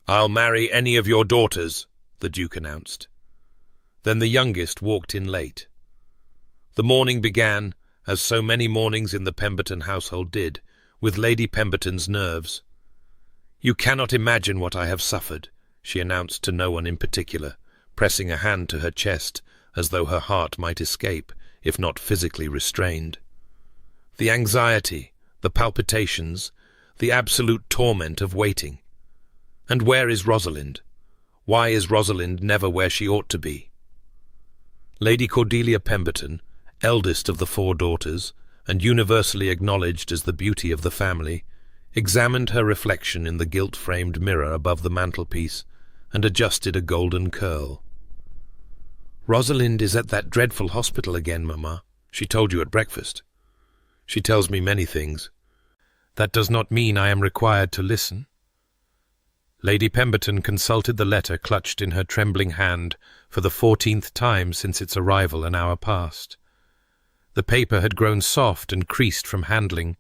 "I'll marry any of your daughters," the Duke announced. Then the youngest walked in late. The morning began, as so many mornings in the Pemberton household did, with Lady Pemberton's nerves. "You cannot imagine what I have suffered," she announced to no one in particular, pressing a hand to her chest as though her heart might escape, if not physically restrained. "The anxiety, the palpitations, the absolute torment of waiting. And where is Rosalind? Why is Rosalind never where she ought to be?" Lady Cordelia Pemberton, eldest of the 4 daughters, and universally acknowledged as the beauty of the family, examined her reflection in the gilt-framed mirror above the mantelpiece and adjusted a golden curl. "Rosalind is at that dreadful hospital again, Mamma. She told you at breakfast." "She tells me many things." "That does not mean I am required to listen." Lady Pemberton consulted the letter clutched in her trembling hand for the 14th time since its arrival an hour past. The paper had grown soft and creased from handling,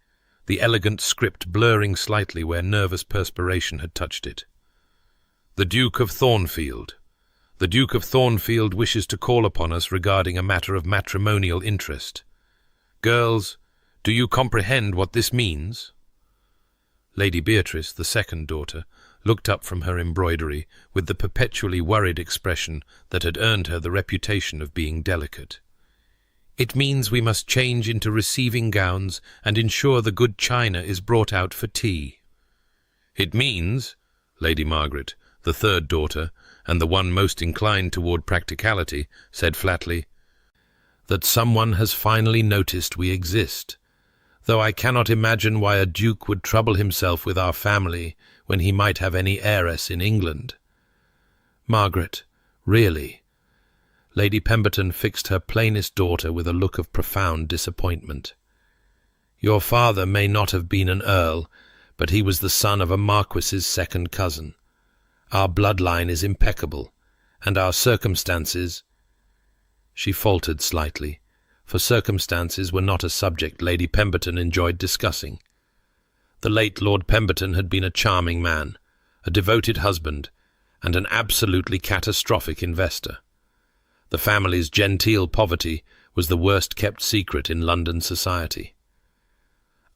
the elegant script blurring slightly where nervous perspiration had touched it. "The Duke of Thornfield. The Duke of Thornfield wishes to call upon us regarding a matter of matrimonial interest. Girls, do you comprehend what this means?" Lady Beatrice, the second daughter, looked up from her embroidery with the perpetually worried expression that had earned her the reputation of being delicate. "It means we must change into receiving gowns and ensure the good china is brought out for tea." "It means," Lady Margaret, the third daughter, and the one most inclined toward practicality, said flatly, "that someone has finally noticed we exist, though I cannot imagine why a duke would trouble himself with our family when he might have any heiress in England." "Margaret, really?" Lady Pemberton fixed her plainest daughter with a look of profound disappointment. "Your father may not have been an earl, but he was the son of a marquis's second cousin. Our bloodline is impeccable, and our circumstances—" She faltered slightly, for circumstances were not a subject Lady Pemberton enjoyed discussing. The late Lord Pemberton had been a charming man, a devoted husband, and an absolutely catastrophic investor. The family's genteel poverty was the worst-kept secret in London society.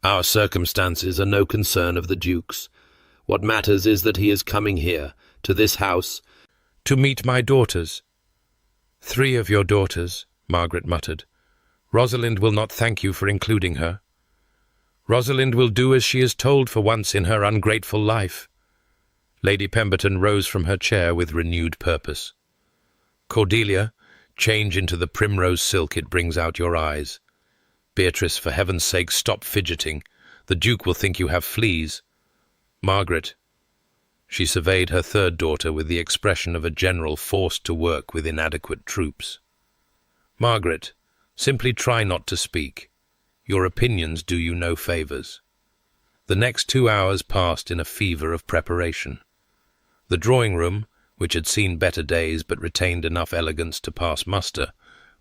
"Our circumstances are no concern of the Duke's. What matters is that he is coming here, to this house, to meet my daughters." "3 of your daughters," Margaret muttered. "Rosalind will not thank you for including her." "Rosalind will do as she is told for once in her ungrateful life." Lady Pemberton rose from her chair with renewed purpose. "Cordelia, change into the primrose silk it brings out your eyes. Beatrice, for heaven's sake, stop fidgeting. The Duke will think you have fleas. Margaret." She surveyed her third daughter with the expression of a general forced to work with inadequate troops. "Margaret, simply try not to speak. Your opinions do you no favours." The next 2 hours passed in a fever of preparation. The drawing-room, which had seen better days but retained enough elegance to pass muster,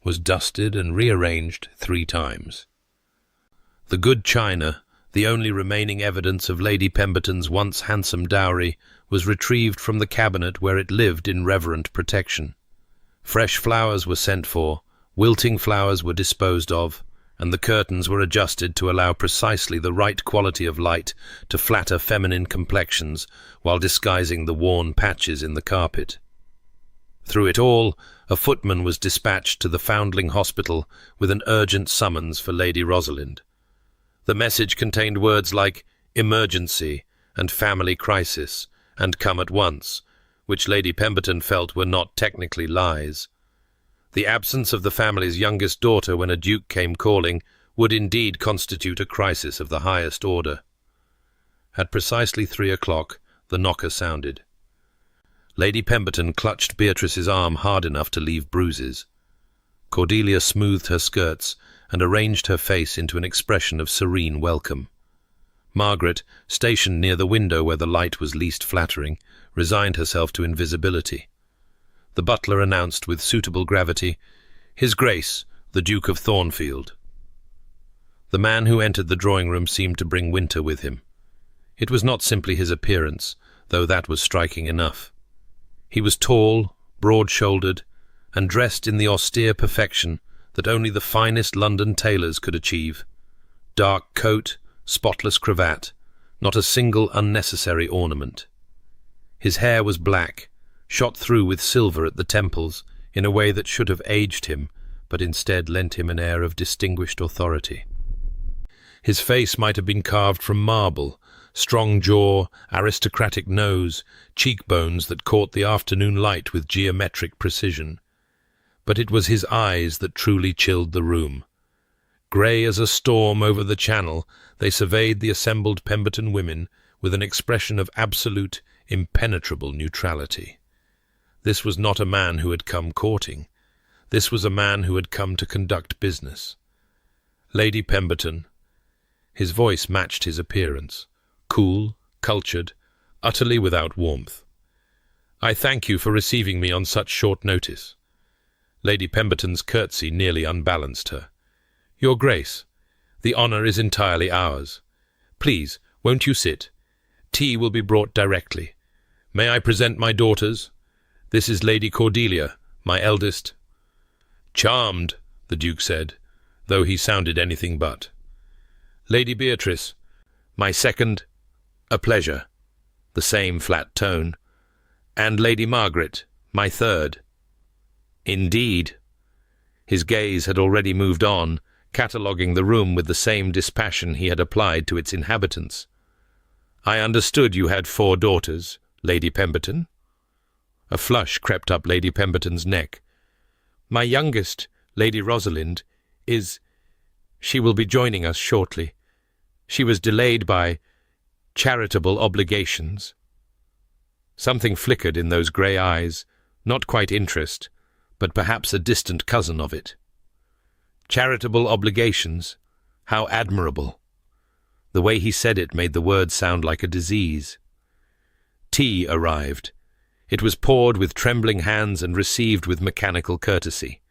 was dusted and rearranged 3 times. The good china, the only remaining evidence of Lady Pemberton's once handsome dowry, was retrieved from the cabinet where it lived in reverent protection. Fresh flowers were sent for, wilting flowers were disposed of, and the curtains were adjusted to allow precisely the right quality of light to flatter feminine complexions while disguising the worn patches in the carpet. Through it all, a footman was dispatched to the Foundling Hospital with an urgent summons for Lady Rosalind. The message contained words like emergency and family crisis and come at once, which Lady Pemberton felt were not technically lies. The absence of the family's youngest daughter when a duke came calling would indeed constitute a crisis of the highest order. At precisely 3 o'clock, the knocker sounded. Lady Pemberton clutched Beatrice's arm hard enough to leave bruises. Cordelia smoothed her skirts and arranged her face into an expression of serene welcome. Margaret, stationed near the window where the light was least flattering, resigned herself to invisibility. The butler announced with suitable gravity, "His Grace, the Duke of Thornfield." The man who entered the drawing-room seemed to bring winter with him. It was not simply his appearance, though that was striking enough. He was tall, broad-shouldered, and dressed in the austere perfection that only the finest London tailors could achieve. Dark coat, spotless cravat, not a single unnecessary ornament. His hair was black, shot through with silver at the temples in a way that should have aged him, but instead lent him an air of distinguished authority. His face might have been carved from marble, strong jaw, aristocratic nose, cheekbones that caught the afternoon light with geometric precision. But it was his eyes that truly chilled the room. Grey as a storm over the Channel, they surveyed the assembled Pemberton women with an expression of absolute, impenetrable neutrality. This was not a man who had come courting. This was a man who had come to conduct business. Lady Pemberton. His voice matched his appearance, cool, cultured, utterly without warmth. I thank you for receiving me on such short notice. Lady Pemberton's curtsy nearly unbalanced her. Your Grace, the honour is entirely ours. Please, won't you sit? Tea will be brought directly. May I present my daughters? This is Lady Cordelia, my eldest. Charmed, the Duke said, though he sounded anything but. Lady Beatrice, my second. A pleasure. The same flat tone. And Lady Margaret, my third. Indeed. His gaze had already moved on, cataloguing the room with the same dispassion he had applied to its inhabitants. I understood you had 4 daughters, Lady Pemberton. A flush crept up Lady Pemberton's neck. My youngest, Lady Rosalind, she will be joining us shortly. She was delayed by charitable obligations. Something flickered in those grey eyes, not quite interest, but perhaps a distant cousin of it. Charitable obligations? How admirable! The way he said it made the word sound like a disease. Tea arrived. It was poured with trembling hands and received with mechanical courtesy.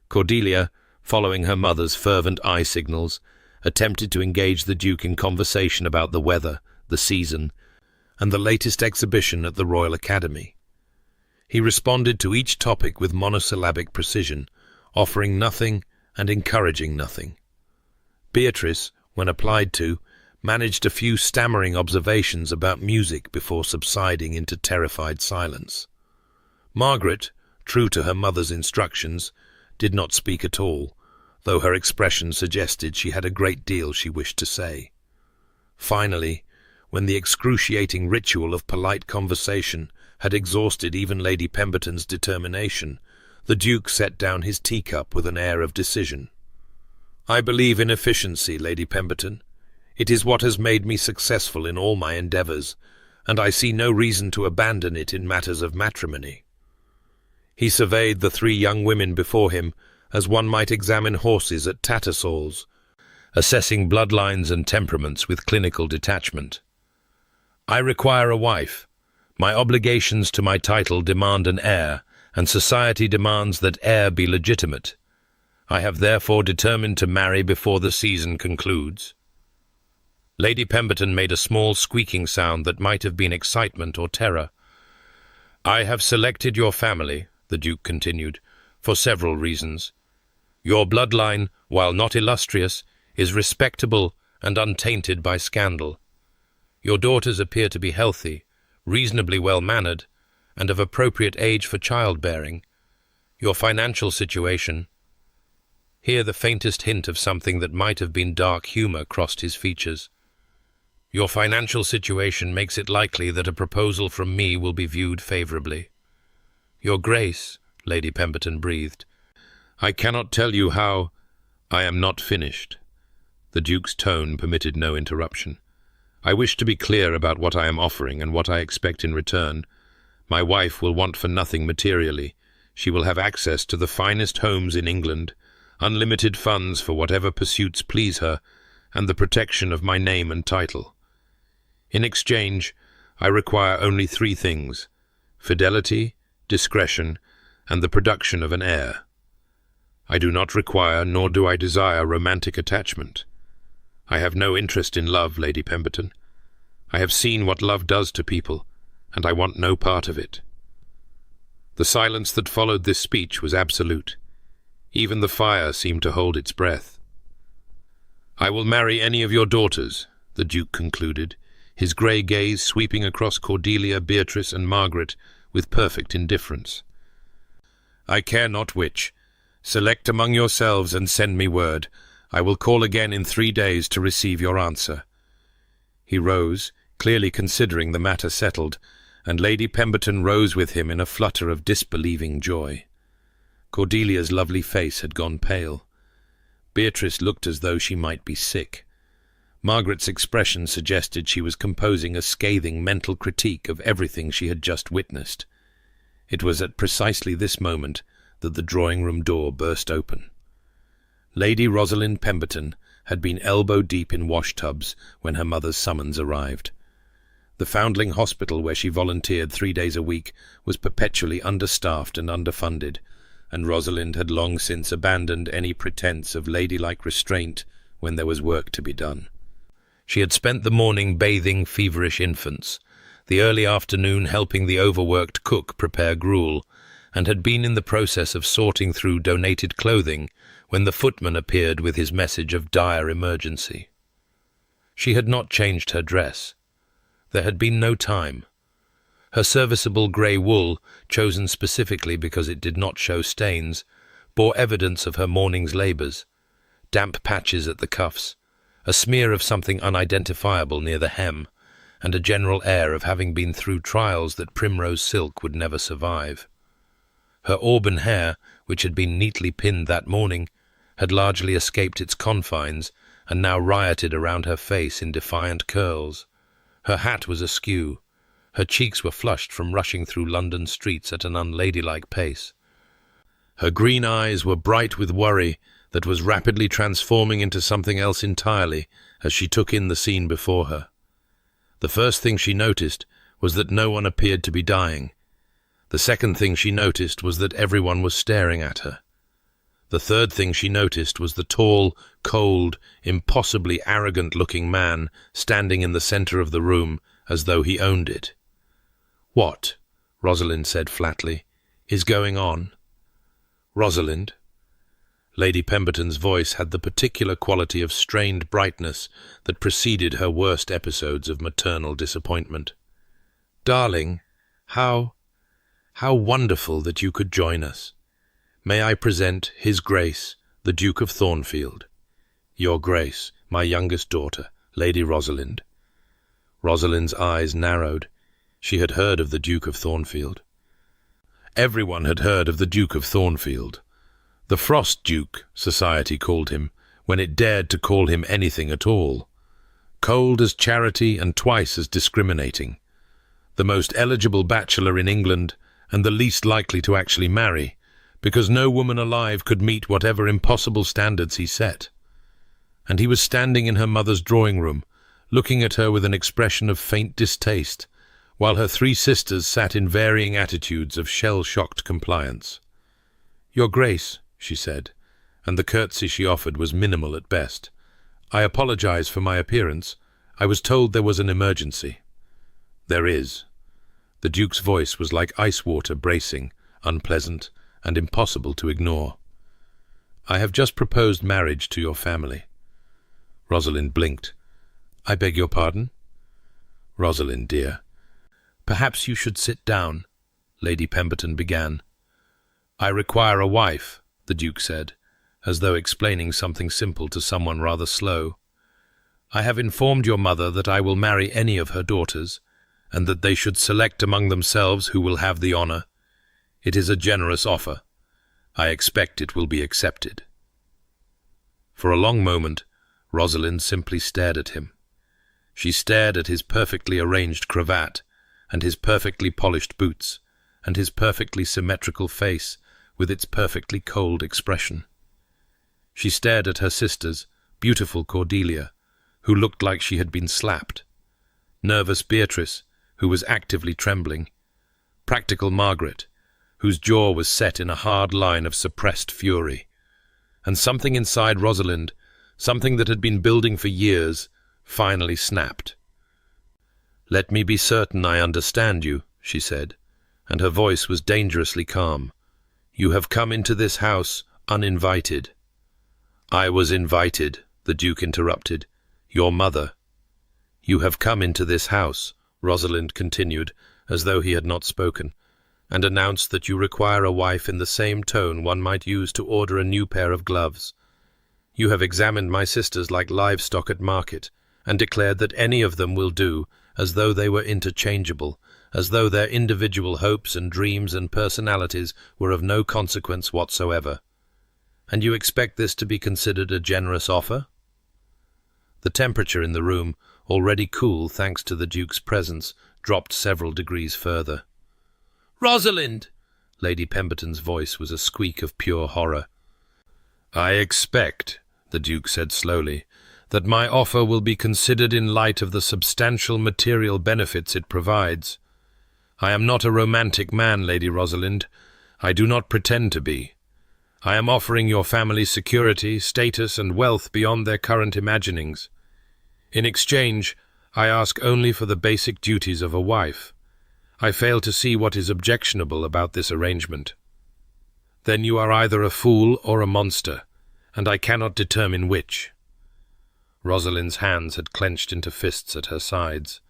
Cordelia, following her mother's fervent eye signals, attempted to engage the Duke in conversation about the weather, the season, and the latest exhibition at the Royal Academy. He responded to each topic with monosyllabic precision, offering nothing and encouraging nothing. Beatrice, when applied to, managed a few stammering observations about music before subsiding into terrified silence. Margaret, true to her mother's instructions, did not speak at all, though her expression suggested she had a great deal she wished to say. Finally, when the excruciating ritual of polite conversation had exhausted even Lady Pemberton's determination, the Duke set down his teacup with an air of decision. I believe in efficiency, Lady Pemberton. It is what has made me successful in all my endeavours, and I see no reason to abandon it in matters of matrimony. He surveyed the 3 young women before him as one might examine horses at Tattersall's, assessing bloodlines and temperaments with clinical detachment. I require a wife. My obligations to my title demand an heir, and society demands that heir be legitimate. I have therefore determined to marry before the season concludes. Lady Pemberton made a small squeaking sound that might have been excitement or terror. I have selected your family, the Duke continued, for several reasons. Your bloodline, while not illustrious, is respectable and untainted by scandal. Your daughters appear to be healthy, reasonably well-mannered, and of appropriate age for childbearing. Your financial situation— Here the faintest hint of something that might have been dark humour crossed his features. Your financial situation makes it likely that a proposal from me will be viewed favourably. Your Grace, Lady Pemberton breathed, I cannot tell you how— I am not finished. The Duke's tone permitted no interruption. I wish to be clear about what I am offering and what I expect in return. My wife will want for nothing materially. She will have access to the finest homes in England, unlimited funds for whatever pursuits please her, and the protection of my name and title. In exchange, I require only 3 things: fidelity, discretion, and the production of an heir. I do not require, nor do I desire, romantic attachment. I have no interest in love, Lady Pemberton. I have seen what love does to people, and I want no part of it." The silence that followed this speech was absolute. Even the fire seemed to hold its breath. "I will marry any of your daughters," the Duke concluded, his grey gaze sweeping across Cordelia, Beatrice, and Margaret with perfect indifference. "I care not which. Select among yourselves and send me word. I will call again in 3 days to receive your answer." He rose, clearly considering the matter settled, and Lady Pemberton rose with him in a flutter of disbelieving joy. Cordelia's lovely face had gone pale. Beatrice looked as though she might be sick. Margaret's expression suggested she was composing a scathing mental critique of everything she had just witnessed. It was at precisely this moment that the drawing-room door burst open. Lady Rosalind Pemberton had been elbow-deep in wash-tubs when her mother's summons arrived. The Foundling Hospital where she volunteered 3 days a week was perpetually understaffed and underfunded, and Rosalind had long since abandoned any pretense of ladylike restraint when there was work to be done. She had spent the morning bathing feverish infants, the early afternoon helping the overworked cook prepare gruel, and had been in the process of sorting through donated clothing when the footman appeared with his message of dire emergency. She had not changed her dress. There had been no time. Her serviceable grey wool, chosen specifically because it did not show stains, bore evidence of her morning's labours: damp patches at the cuffs, a smear of something unidentifiable near the hem, and a general air of having been through trials that primrose silk would never survive. Her auburn hair, which had been neatly pinned that morning, had largely escaped its confines and now rioted around her face in defiant curls. Her hat was askew. Her cheeks were flushed from rushing through London streets at an unladylike pace. Her green eyes were bright with worry that was rapidly transforming into something else entirely as she took in the scene before her. The first thing she noticed was that no one appeared to be dying. The second thing she noticed was that everyone was staring at her. The third thing she noticed was the tall, cold, impossibly arrogant-looking man standing in the centre of the room as though he owned it. "What," Rosalind said flatly, "is going on?" "Rosalind." Lady Pemberton's voice had the particular quality of strained brightness that preceded her worst episodes of maternal disappointment. "Darling, how wonderful that you could join us. May I present His Grace, the Duke of Thornfield. Your Grace, my youngest daughter, Lady Rosalind." Rosalind's eyes narrowed. She had heard of the Duke of Thornfield. Everyone had heard of the Duke of Thornfield. The Frost Duke, society called him, when it dared to call him anything at all. Cold as charity and twice as discriminating. The most eligible bachelor in England, and the least likely to actually marry, because no woman alive could meet whatever impossible standards he set. And he was standing in her mother's drawing-room, looking at her with an expression of faint distaste, while her 3 sisters sat in varying attitudes of shell-shocked compliance. "Your Grace," she said, and the curtsy she offered was minimal at best. "I apologize for my appearance. I was told there was an emergency." "There is." The Duke's voice was like ice water, bracing, unpleasant, and impossible to ignore. "I have just proposed marriage to your family." Rosalind blinked. "I beg your pardon?" "Rosalind, dear." "Perhaps you should sit down," Lady Pemberton began. "I require a wife," the Duke said, as though explaining something simple to someone rather slow. "I have informed your mother that I will marry any of her daughters, and that they should select among themselves who will have the honour. It is a generous offer. I expect it will be accepted." For a long moment, Rosalind simply stared at him. She stared at his perfectly arranged cravat, and his perfectly polished boots, and his perfectly symmetrical face with its perfectly cold expression. She stared at her sisters, beautiful Cordelia, who looked like she had been slapped; nervous Beatrice, who was actively trembling; practical Margaret, whose jaw was set in a hard line of suppressed fury; and something inside Rosalind, something that had been building for years, finally snapped. "Let me be certain I understand you," she said, and her voice was dangerously calm. "You have come into this house uninvited." "I was invited," the Duke interrupted. "Your mother." "You have come into this house," Rosalind continued, as though he had not spoken, "and announced that you require a wife in the same tone one might use to order a new pair of gloves. You have examined my sisters like livestock at market, and declared that any of them will do, as though they were interchangeable, as though their individual hopes and dreams and personalities were of no consequence whatsoever. And you expect this to be considered a generous offer?" The temperature in the room, already cool thanks to the Duke's presence, dropped several degrees further. "Rosalind!" Lady Pemberton's voice was a squeak of pure horror. "I expect," the Duke said slowly, "that my offer will be considered in light of the substantial material benefits it provides. I am not a romantic man, Lady Rosalind. I do not pretend to be. I am offering your family security, status, and wealth beyond their current imaginings. In exchange, I ask only for the basic duties of a wife. I fail to see what is objectionable about this arrangement." "Then you are either a fool or a monster, and I cannot determine which." Rosalind's hands had clenched into fists at her sides.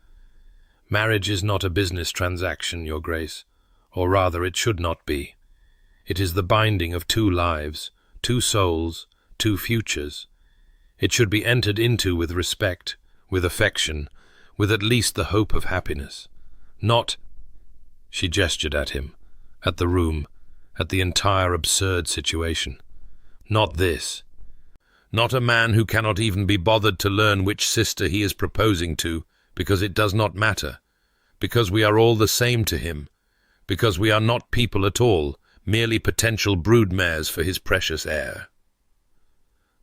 "Marriage is not a business transaction, Your Grace, or rather it should not be. It is the binding of two lives, two souls, two futures. It should be entered into with respect, with affection, with at least the hope of happiness. Not—" She gestured at him, at the room, at the entire absurd situation. "Not this. Not a man who cannot even be bothered to learn which sister he is proposing to, because it does not matter, because we are all the same to him, because we are not people at all, merely potential broodmares for his precious heir."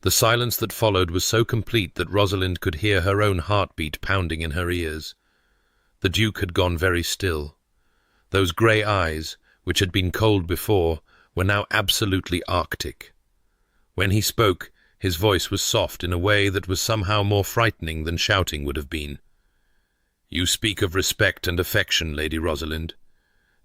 The silence that followed was so complete that Rosalind could hear her own heartbeat pounding in her ears. The Duke had gone very still. Those grey eyes, which had been cold before, were now absolutely arctic. When he spoke, his voice was soft in a way that was somehow more frightening than shouting would have been. "You speak of respect and affection, Lady Rosalind.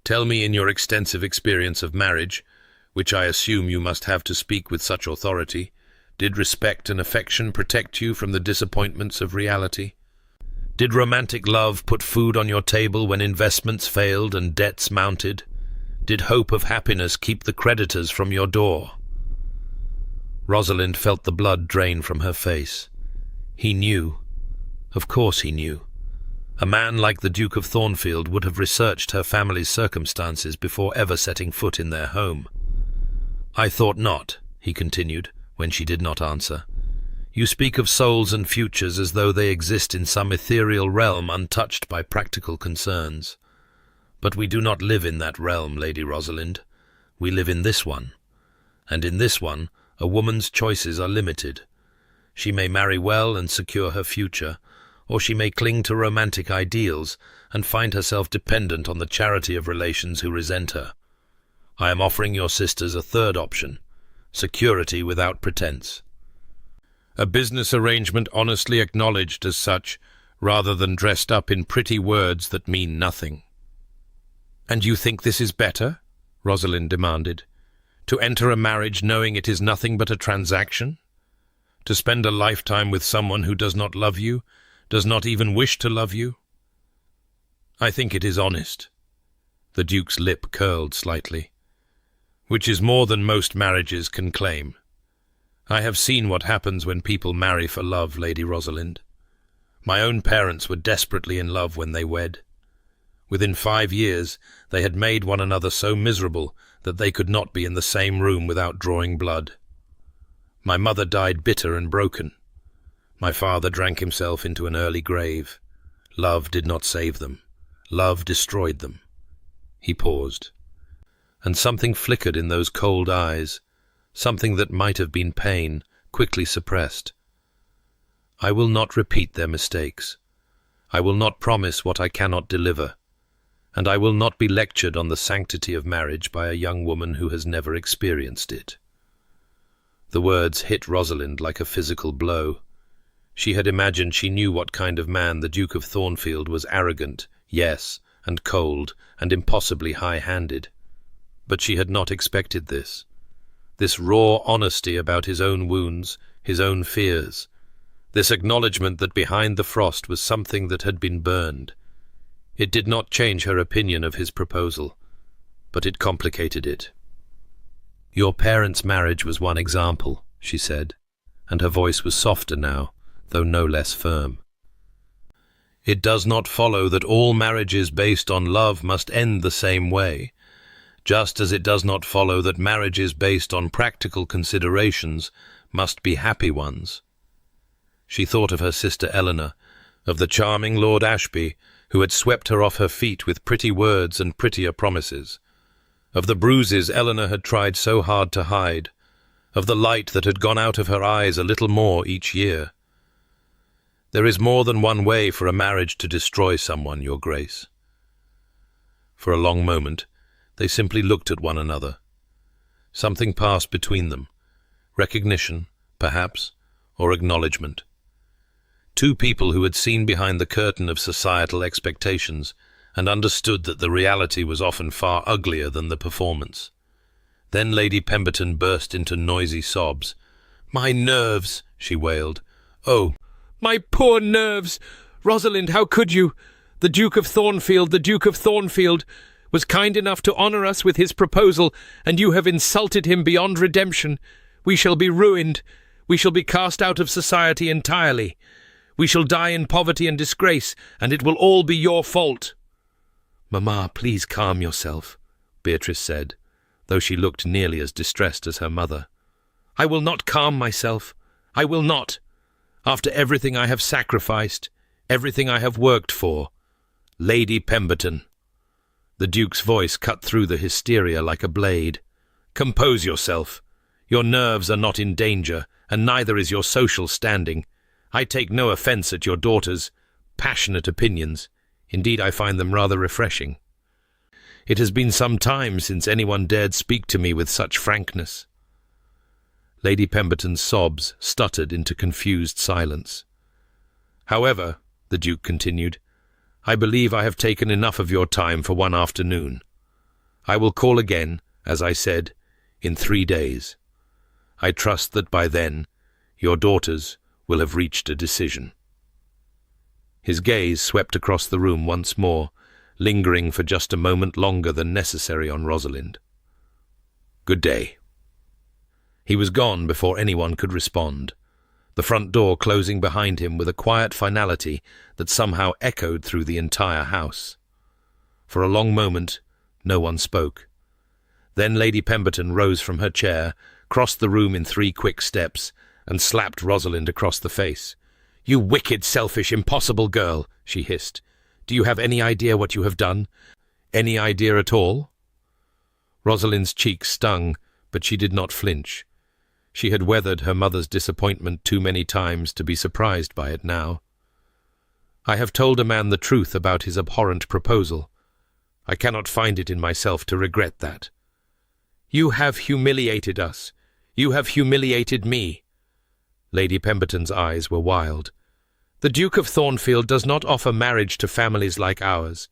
Tell me, in your extensive experience of marriage, which I assume you must have to speak with such authority, did respect and affection protect you from the disappointments of reality? Did romantic love put food on your table when investments failed and debts mounted? Did hope of happiness keep the creditors from your door?" Rosalind felt the blood drain from her face. He knew. Of course he knew. A man like the Duke of Thornfield would have researched her family's circumstances before ever setting foot in their home. "I thought not," he continued, when she did not answer. "You speak of souls and futures as though they exist in some ethereal realm untouched by practical concerns. But we do not live in that realm, Lady Rosalind. We live in this one. And in this one, a woman's choices are limited. She may marry well and secure her future, or she may cling to romantic ideals and find herself dependent on the charity of relations who resent her. I am offering your sisters a third option, security without pretense. A business arrangement honestly acknowledged as such, rather than dressed up in pretty words that mean nothing." "And you think this is better?" Rosalind demanded. "To enter a marriage knowing it is nothing but a transaction? To spend a lifetime with someone who does not love you, does not even wish to love you?" "I think it is honest." The Duke's lip curled slightly. "Which is more than most marriages can claim. I have seen what happens when people marry for love, Lady Rosalind. My own parents were desperately in love when they wed. Within 5 years, they had made one another so miserable that they could not be in the same room without drawing blood. My mother died bitter and broken. My father drank himself into an early grave. Love did not save them. Love destroyed them." He paused. And something flickered in those cold eyes, something that might have been pain, quickly suppressed. "I will not repeat their mistakes. I will not promise what I cannot deliver. And I will not be lectured on the sanctity of marriage by a young woman who has never experienced it." The words hit Rosalind like a physical blow. She had imagined she knew what kind of man the Duke of Thornfield was: arrogant, yes, and cold, and impossibly high-handed. But she had not expected this. This raw honesty about his own wounds, his own fears. This acknowledgement that behind the frost was something that had been burned. It did not change her opinion of his proposal, but it complicated it. "Your parents' marriage was one example," she said, and her voice was softer now, though no less firm. "It does not follow that all marriages based on love must end the same way, just as it does not follow that marriages based on practical considerations must be happy ones." She thought of her sister Eleanor, of the charming Lord Ashby, who had swept her off her feet with pretty words and prettier promises, of the bruises Eleanor had tried so hard to hide, of the light that had gone out of her eyes a little more each year. "There is more than one way for a marriage to destroy someone, Your Grace." For a long moment, they simply looked at one another. Something passed between them. Recognition, perhaps, or acknowledgement. Two people who had seen behind the curtain of societal expectations and understood that the reality was often far uglier than the performance. Then Lady Pemberton burst into noisy sobs. "My nerves!" she wailed. "Oh, my poor nerves! Rosalind, how could you? The Duke of Thornfield was kind enough to honour us with his proposal, and you have insulted him beyond redemption. We shall be ruined. We shall be cast out of society entirely. We shall die in poverty and disgrace, and it will all be your fault." "Mamma, please calm yourself," Beatrice said, though she looked nearly as distressed as her mother. "I will not calm myself. I will not. After everything I have sacrificed, everything I have worked for. Lady Pemberton." The Duke's voice cut through the hysteria like a blade. "Compose yourself. Your nerves are not in danger, and neither is your social standing. I take no offence at your daughter's passionate opinions. Indeed, I find them rather refreshing. It has been some time since anyone dared speak to me with such frankness." Lady Pemberton's sobs stuttered into confused silence. "However," the Duke continued, "I believe I have taken enough of your time for one afternoon. I will call again, as I said, in 3 days. I trust that by then your daughters will have reached a decision." His gaze swept across the room once more, lingering for just a moment longer than necessary on Rosalind. "Good day." He was gone before anyone could respond, the front door closing behind him with a quiet finality that somehow echoed through the entire house. For a long moment, no one spoke. Then Lady Pemberton rose from her chair, crossed the room in 3 quick steps, and slapped Rosalind across the face. "You wicked, selfish, impossible girl," she hissed. "Do you have any idea what you have done? Any idea at all?" Rosalind's cheeks stung, but she did not flinch. She had weathered her mother's disappointment too many times to be surprised by it now. "I have told a man the truth about his abhorrent proposal. I cannot find it in myself to regret that." "You have humiliated us. You have humiliated me." Lady Pemberton's eyes were wild. "The Duke of Thornfield does not offer marriage to families like ours.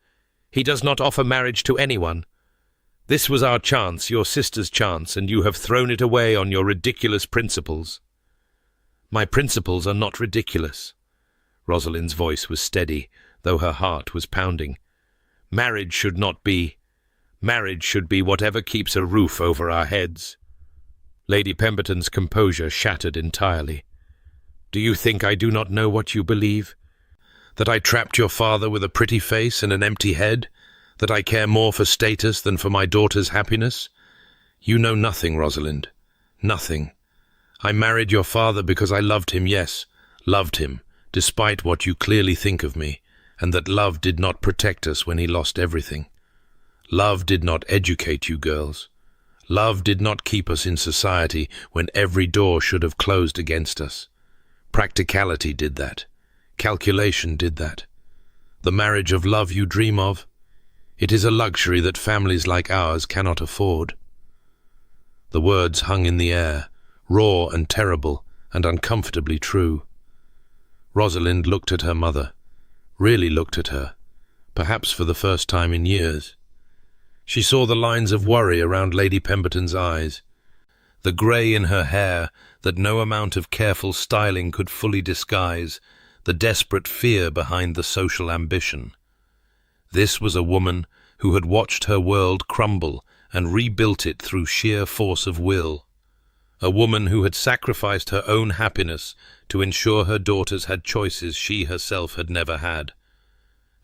He does not offer marriage to anyone. This was our chance, your sister's chance, and you have thrown it away on your ridiculous principles." "My principles are not ridiculous." Rosalind's voice was steady, though her heart was pounding. Marriage should be whatever keeps a roof over our heads." Lady Pemberton's composure shattered entirely. "Do you think I do not know what you believe? That I trapped your father with a pretty face and an empty head? That I care more for status than for my daughter's happiness? You know nothing, Rosalind. Nothing. I married your father because I loved him, yes, loved him, despite what you clearly think of me, and that love did not protect us when he lost everything. Love did not educate you girls. Love did not keep us in society when every door should have closed against us. Practicality did that. Calculation did that. The marriage of love you dream of, it is a luxury that families like ours cannot afford." The words hung in the air, raw and terrible and uncomfortably true. Rosalind looked at her mother, really looked at her, perhaps for the first time in years. She saw the lines of worry around Lady Pemberton's eyes, the grey in her hair that no amount of careful styling could fully disguise, the desperate fear behind the social ambition. This was a woman who had watched her world crumble and rebuilt it through sheer force of will. A woman who had sacrificed her own happiness to ensure her daughters had choices she herself had never had.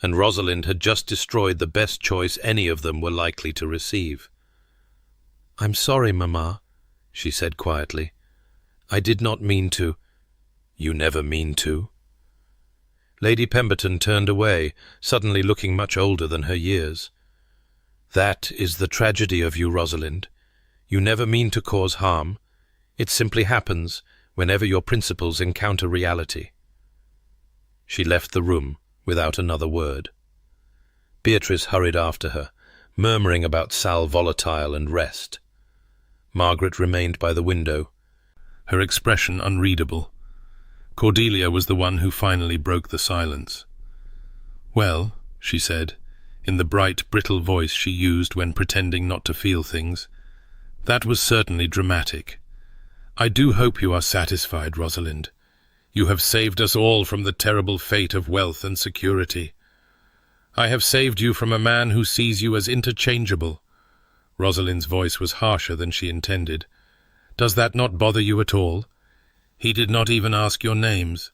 And Rosalind had just destroyed the best choice any of them were likely to receive. "I'm sorry, Mamma," she said quietly. "I did not mean to." "You never mean to." Lady Pemberton turned away, suddenly looking much older than her years. "That is the tragedy of you, Rosalind. You never mean to cause harm. It simply happens whenever your principles encounter reality." She left the room without another word. Beatrice hurried after her, murmuring about sal volatile and rest. Margaret remained by the window, her expression unreadable. Cordelia was the one who finally broke the silence. "Well," she said, in the bright, brittle voice she used when pretending not to feel things, "that was certainly dramatic. I do hope you are satisfied, Rosalind. You have saved us all from the terrible fate of wealth and security. I have saved you from a man who sees you as interchangeable." Rosalind's voice was harsher than she intended. "Does that not bother you at all? He did not even ask your names.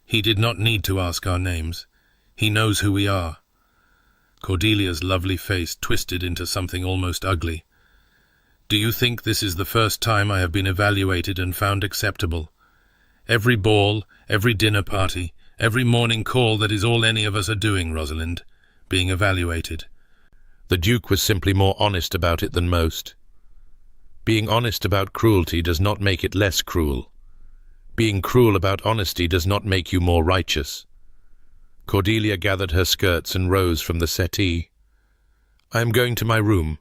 He did not need to ask our names. He knows who we are." Cordelia's lovely face twisted into something almost ugly. "Do you think this is the first time I have been evaluated and found acceptable? Every ball, every dinner party, every morning call, that is all any of us are doing, Rosalind, being evaluated." The Duke was simply more honest about it than most. Being honest about cruelty does not make it less cruel. Being cruel about honesty does not make you more righteous. Cordelia gathered her skirts and rose from the settee. "I am going to my room.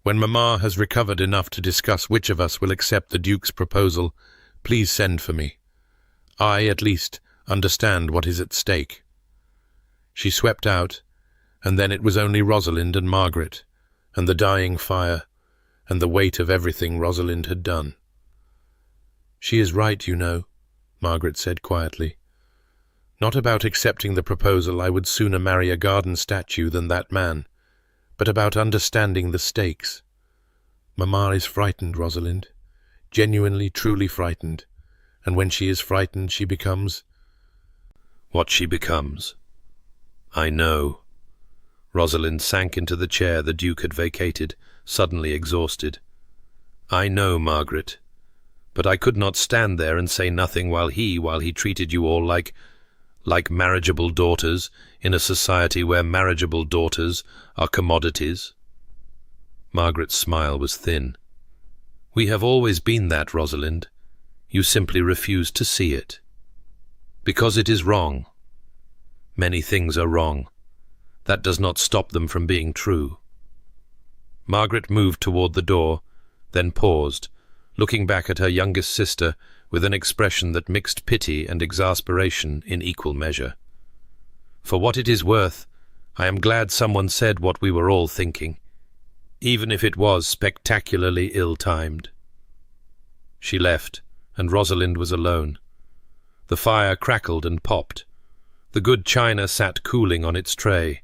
When Mamma has recovered enough to discuss which of us will accept the Duke's proposal, please send for me. I, at least, understand what is at stake." She swept out, and then it was only Rosalind and Margaret, and the dying fire, and the weight of everything Rosalind had done. "She is right, you know," Margaret said quietly. "Not about accepting the proposal. I would sooner marry a garden statue than that man, but about understanding the stakes. Mamma is frightened, Rosalind, genuinely, truly frightened, and when she is frightened she becomes—" "What she becomes. I know." Rosalind sank into the chair the Duke had vacated, suddenly exhausted. "I know, Margaret, but I could not stand there and say nothing while he treated you all like marriageable daughters in a society where marriageable daughters are commodities." Margaret's smile was thin. "We have always been that, Rosalind. You simply refuse to see it. Because it is wrong. Many things are wrong. That does not stop them from being true." Margaret moved toward the door, then paused, looking back at her youngest sister with an expression that mixed pity and exasperation in equal measure. "For what it is worth, I am glad someone said what we were all thinking, even if it was spectacularly ill-timed." She left, and Rosalind was alone. The fire crackled and popped. The good china sat cooling on its tray,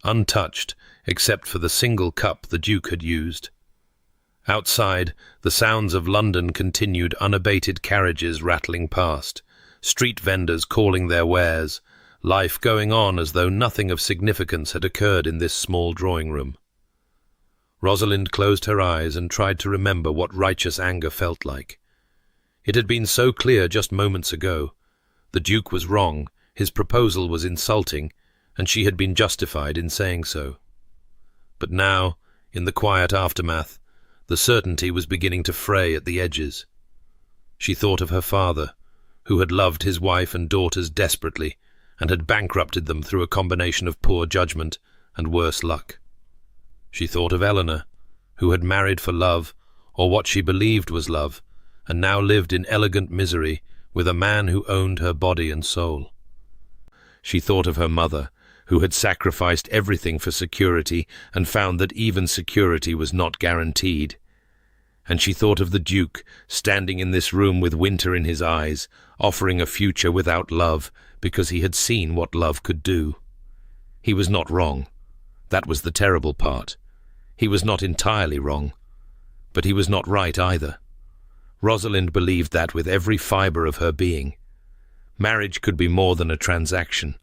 untouched except for the single cup the Duke had used. Outside, the sounds of London continued, unabated carriages rattling past, street vendors calling their wares, life going on as though nothing of significance had occurred in this small drawing-room. Rosalind closed her eyes and tried to remember what righteous anger felt like. It had been so clear just moments ago. The Duke was wrong, his proposal was insulting, and she had been justified in saying so. But now, in the quiet aftermath, the certainty was beginning to fray at the edges. She thought of her father, who had loved his wife and daughters desperately and had bankrupted them through a combination of poor judgment and worse luck. She thought of Eleanor, who had married for love, or what she believed was love, and now lived in elegant misery with a man who owned her body and soul. She thought of her mother, who had sacrificed everything for security and found that even security was not guaranteed. And she thought of the Duke, standing in this room with winter in his eyes, offering a future without love, because he had seen what love could do. He was not wrong. That was the terrible part. He was not entirely wrong. But he was not right either. Rosalind believed that with every fibre of her being. Marriage could be more than a transaction.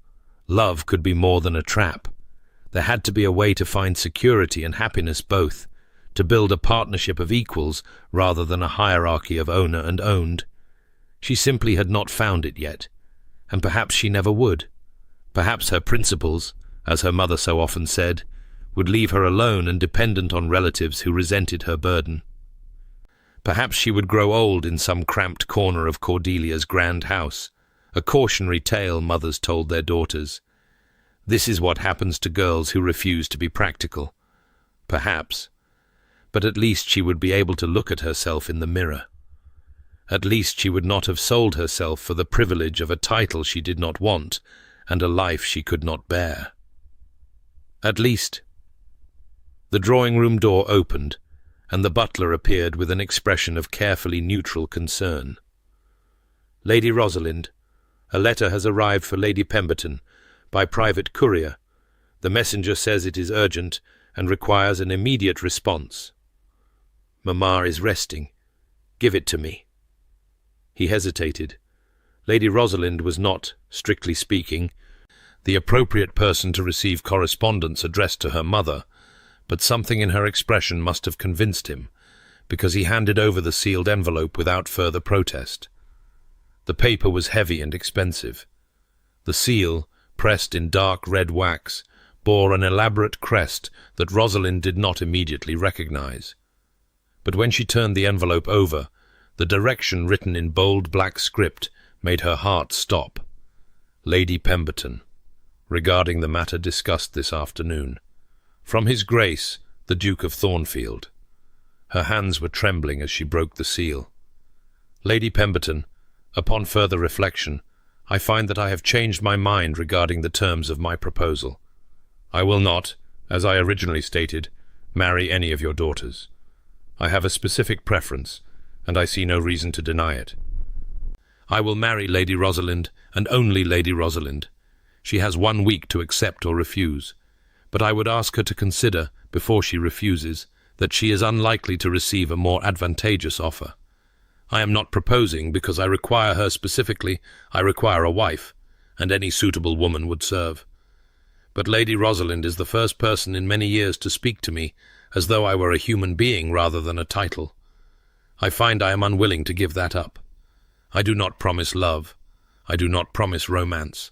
Love could be more than a trap. There had to be a way to find security and happiness both, to build a partnership of equals rather than a hierarchy of owner and owned. She simply had not found it yet, and perhaps she never would. Perhaps her principles, as her mother so often said, would leave her alone and dependent on relatives who resented her burden. Perhaps she would grow old in some cramped corner of Cordelia's grand house, a cautionary tale mothers told their daughters. This is what happens to girls who refuse to be practical. Perhaps. But at least she would be able to look at herself in the mirror. At least she would not have sold herself for the privilege of a title she did not want and a life she could not bear. At least. The drawing-room door opened, and the butler appeared with an expression of carefully neutral concern. "Lady Rosalind, a letter has arrived for Lady Pemberton, by private courier. The messenger says it is urgent and requires an immediate response." "Mamma is resting. Give it to me." He hesitated. Lady Rosalind was not, strictly speaking, the appropriate person to receive correspondence addressed to her mother, but something in her expression must have convinced him, because he handed over the sealed envelope without further protest. The paper was heavy and expensive. The seal, pressed in dark red wax, bore an elaborate crest that Rosalind did not immediately recognize. But when she turned the envelope over, the direction written in bold black script made her heart stop. "Lady Pemberton, regarding the matter discussed this afternoon. From His Grace, the Duke of Thornfield." Her hands were trembling as she broke the seal. "Lady Pemberton, upon further reflection, I find that I have changed my mind regarding the terms of my proposal. I will not, as I originally stated, marry any of your daughters. I have a specific preference, and I see no reason to deny it. I will marry Lady Rosalind, and only Lady Rosalind. She has 1 week to accept or refuse, but I would ask her to consider, before she refuses, that she is unlikely to receive a more advantageous offer. I am not proposing because I require her specifically. I require a wife, and any suitable woman would serve. But Lady Rosalind is the first person in many years to speak to me as though I were a human being rather than a title. I find I am unwilling to give that up. I do not promise love. I do not promise romance.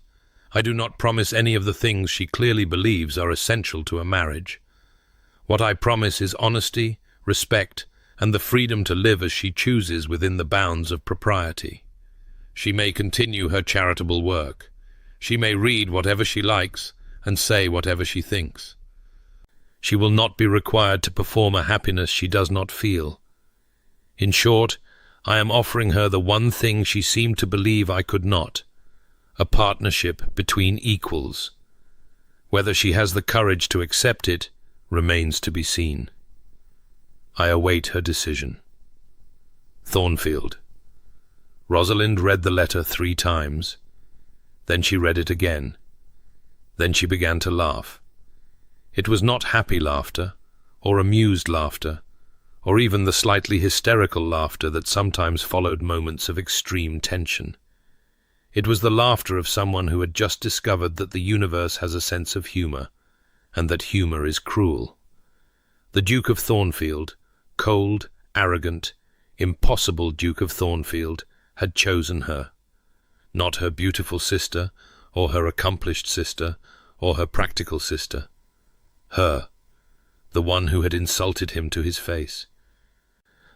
I do not promise any of the things she clearly believes are essential to a marriage. What I promise is honesty, respect, and the freedom to live as she chooses within the bounds of propriety. She may continue her charitable work. She may read whatever she likes and say whatever she thinks. She will not be required to perform a happiness she does not feel. In short, I am offering her the one thing she seemed to believe I could not, a partnership between equals. Whether she has the courage to accept it remains to be seen. I await her decision. Thornfield. Rosalind read the letter 3 times. Then she read it again. Then she began to laugh. It was not happy laughter, or amused laughter, or even the slightly hysterical laughter that sometimes followed moments of extreme tension. It was the laughter of someone who had just discovered that the universe has a sense of humor, and that humor is cruel. The Duke of Thornfield, cold, arrogant, impossible Duke of Thornfield, had chosen her. Not her beautiful sister, or her accomplished sister, or her practical sister. Her, the one who had insulted him to his face.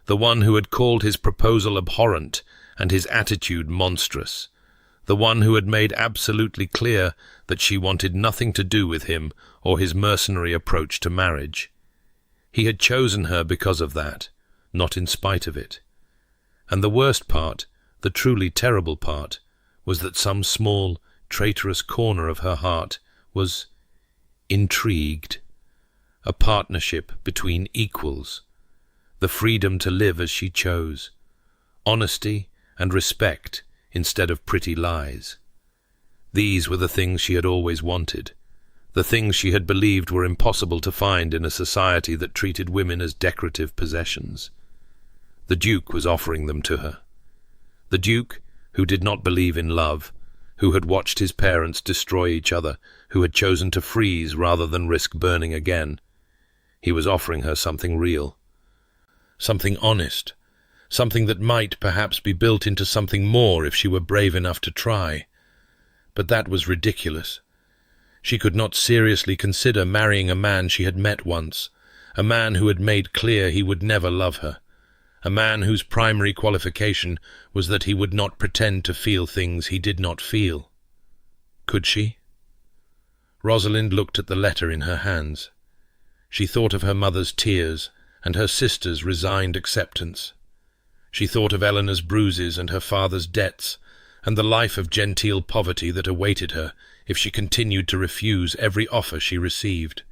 The one who had called his proposal abhorrent and his attitude monstrous. The one who had made absolutely clear that she wanted nothing to do with him or his mercenary approach to marriage. He had chosen her because of that, not in spite of it. And the worst part The truly terrible part was that some small, traitorous corner of her heart was intrigued. A partnership between equals, the freedom to live as she chose, honesty and respect instead of pretty lies. These were the things she had always wanted, the things she had believed were impossible to find in a society that treated women as decorative possessions. The Duke was offering them to her. The Duke, who did not believe in love, who had watched his parents destroy each other, who had chosen to freeze rather than risk burning again. He was offering her something real, something honest, something that might perhaps be built into something more if she were brave enough to try. But that was ridiculous. She could not seriously consider marrying a man she had met once, a man who had made clear he would never love her, a man whose primary qualification was that he would not pretend to feel things he did not feel. Could she? Rosalind looked at the letter in her hands. She thought of her mother's tears and her sister's resigned acceptance. She thought of Eleanor's bruises and her father's debts, and the life of genteel poverty that awaited her if she continued to refuse every offer she received.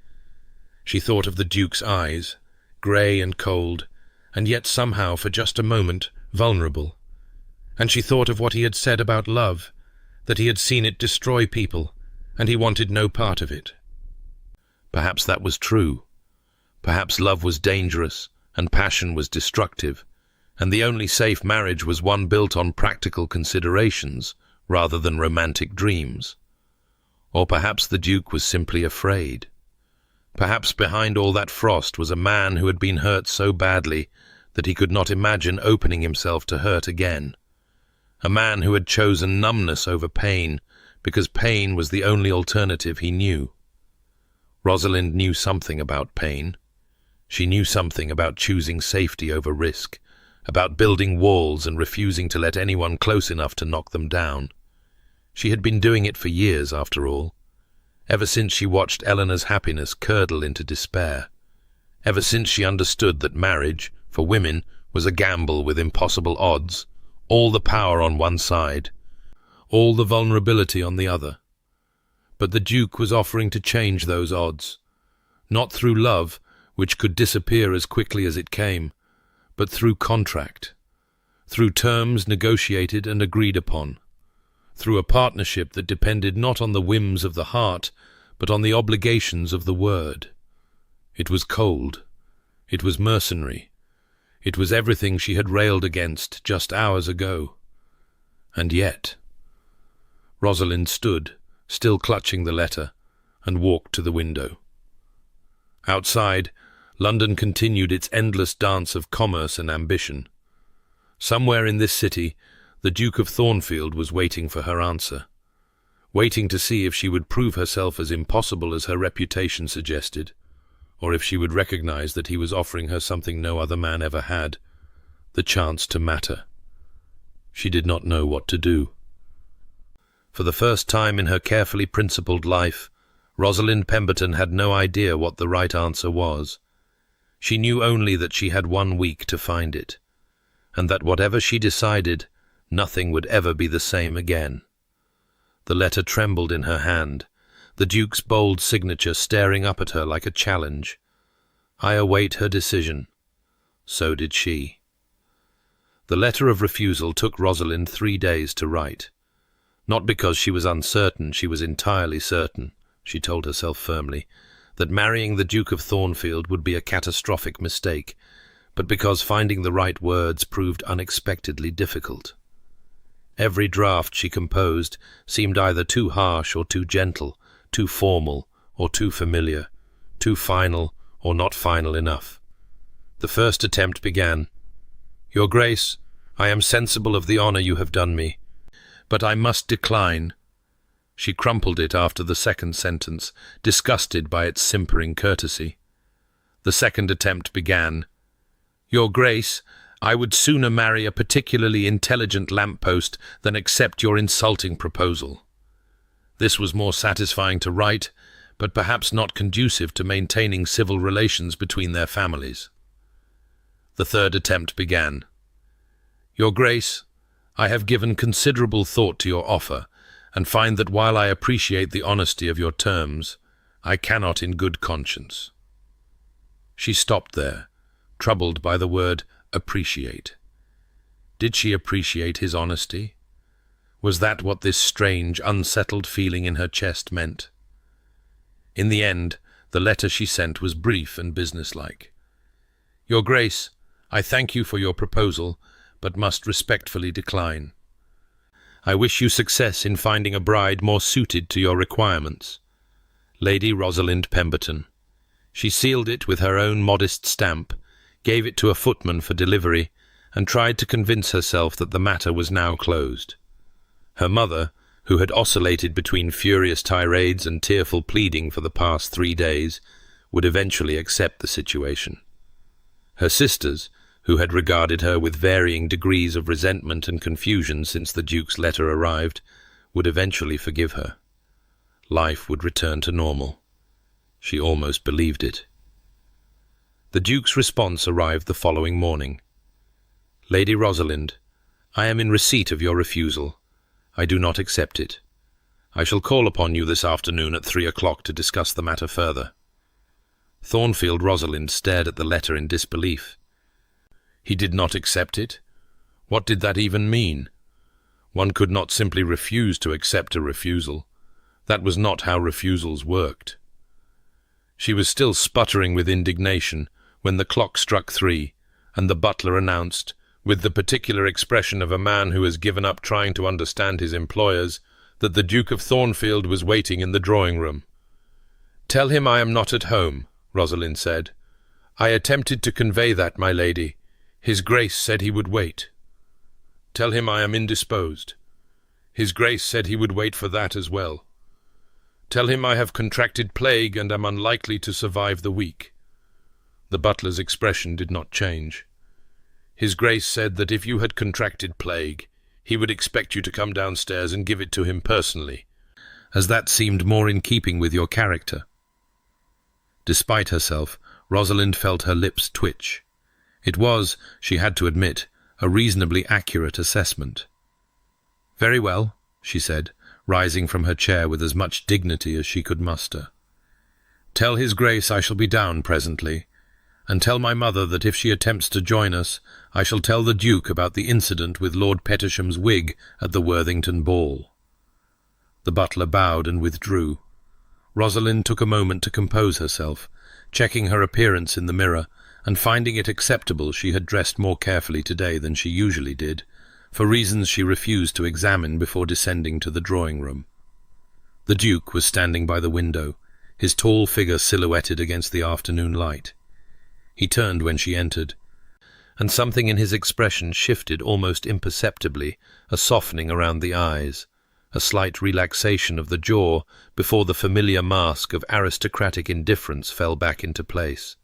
She thought of the Duke's eyes, grey and cold, and yet somehow, for just a moment, vulnerable. And she thought of what he had said about love, that he had seen it destroy people, and he wanted no part of it. Perhaps that was true. Perhaps love was dangerous, and passion was destructive, and the only safe marriage was one built on practical considerations rather than romantic dreams. Or perhaps the Duke was simply afraid. Perhaps behind all that frost was a man who had been hurt so badly that he could not imagine opening himself to hurt again. A man who had chosen numbness over pain because pain was the only alternative he knew. Rosalind knew something about pain. She knew something about choosing safety over risk, about building walls and refusing to let anyone close enough to knock them down. She had been doing it for years, after all, ever since she watched Eleanor's happiness curdle into despair, ever since she understood that marriage, for women, was a gamble with impossible odds, all the power on one side, all the vulnerability on the other. But the Duke was offering to change those odds, not through love, which could disappear as quickly as it came, but through contract, through terms negotiated and agreed upon, through a partnership that depended not on the whims of the heart, but on the obligations of the word. It was cold. It was mercenary. It was everything she had railed against just hours ago. And yet... Rosalind stood, still clutching the letter, and walked to the window. Outside, London continued its endless dance of commerce and ambition. Somewhere in this city, the Duke of Thornfield was waiting for her answer, waiting to see if she would prove herself as impossible as her reputation suggested, or if she would recognize that he was offering her something no other man ever had, the chance to matter. She did not know what to do. For the first time in her carefully principled life, Rosalind Pemberton had no idea what the right answer was. She knew only that she had 1 week to find it, and that whatever she decided, nothing would ever be the same again. The letter trembled in her hand, the Duke's bold signature staring up at her like a challenge. I await her decision. So did she. The letter of refusal took Rosalind 3 days to write. Not because she was uncertain, she was entirely certain, she told herself firmly, that marrying the Duke of Thornfield would be a catastrophic mistake, but because finding the right words proved unexpectedly difficult. Every draft she composed seemed either too harsh or too gentle, too formal or too familiar, too final or not final enough. The first attempt began, "Your Grace, I am sensible of the honour you have done me, but I must decline." She crumpled it after the second sentence, disgusted by its simpering courtesy. The second attempt began, "Your Grace, I would sooner marry a particularly intelligent lamppost than accept your insulting proposal." This was more satisfying to write, but perhaps not conducive to maintaining civil relations between their families. The third attempt began. "Your Grace, I have given considerable thought to your offer, and find that while I appreciate the honesty of your terms, I cannot in good conscience." She stopped there, troubled by the word appreciate. Did she appreciate his honesty? Was that what this strange, unsettled feeling in her chest meant? In the end, the letter she sent was brief and businesslike. "Your Grace, I thank you for your proposal, but must respectfully decline. I wish you success in finding a bride more suited to your requirements. Lady Rosalind Pemberton." She sealed it with her own modest stamp, gave it to a footman for delivery, and tried to convince herself that the matter was now closed. Her mother, who had oscillated between furious tirades and tearful pleading for the past 3 days, would eventually accept the situation. Her sisters, who had regarded her with varying degrees of resentment and confusion since the Duke's letter arrived, would eventually forgive her. Life would return to normal. She almost believed it. The Duke's response arrived the following morning. "Lady Rosalind, I am in receipt of your refusal. I do not accept it. I shall call upon you this afternoon at 3 o'clock to discuss the matter further." Thornfield Rosalind stared at the letter in disbelief. He did not accept it? What did that even mean? One could not simply refuse to accept a refusal. That was not how refusals worked. She was still sputtering with indignation when the clock struck 3, and the butler announced, with the particular expression of a man who has given up trying to understand his employers, that the Duke of Thornfield was waiting in the drawing-room. "Tell him I am not at home," Rosalind said. "I attempted to convey that, my lady. His Grace said he would wait." "Tell him I am indisposed. His Grace said he would wait for that as well. Tell him I have contracted plague and am unlikely to survive the week." The butler's expression did not change. "His Grace said that if you had contracted plague, he would expect you to come downstairs and give it to him personally, as that seemed more in keeping with your character." Despite herself, Rosalind felt her lips twitch. It was, she had to admit, a reasonably accurate assessment. "Very well," she said, rising from her chair with as much dignity as she could muster. "Tell His Grace I shall be down presently, and tell my mother that if she attempts to join us, I shall tell the Duke about the incident with Lord Pettersham's wig at the Worthington ball." The butler bowed and withdrew. Rosalind took a moment to compose herself, checking her appearance in the mirror, and finding it acceptable she had dressed more carefully today than she usually did, for reasons she refused to examine before descending to the drawing-room. The Duke was standing by the window, his tall figure silhouetted against the afternoon light. He turned when she entered, and something in his expression shifted almost imperceptibly, a softening around the eyes, a slight relaxation of the jaw before the familiar mask of aristocratic indifference fell back into place.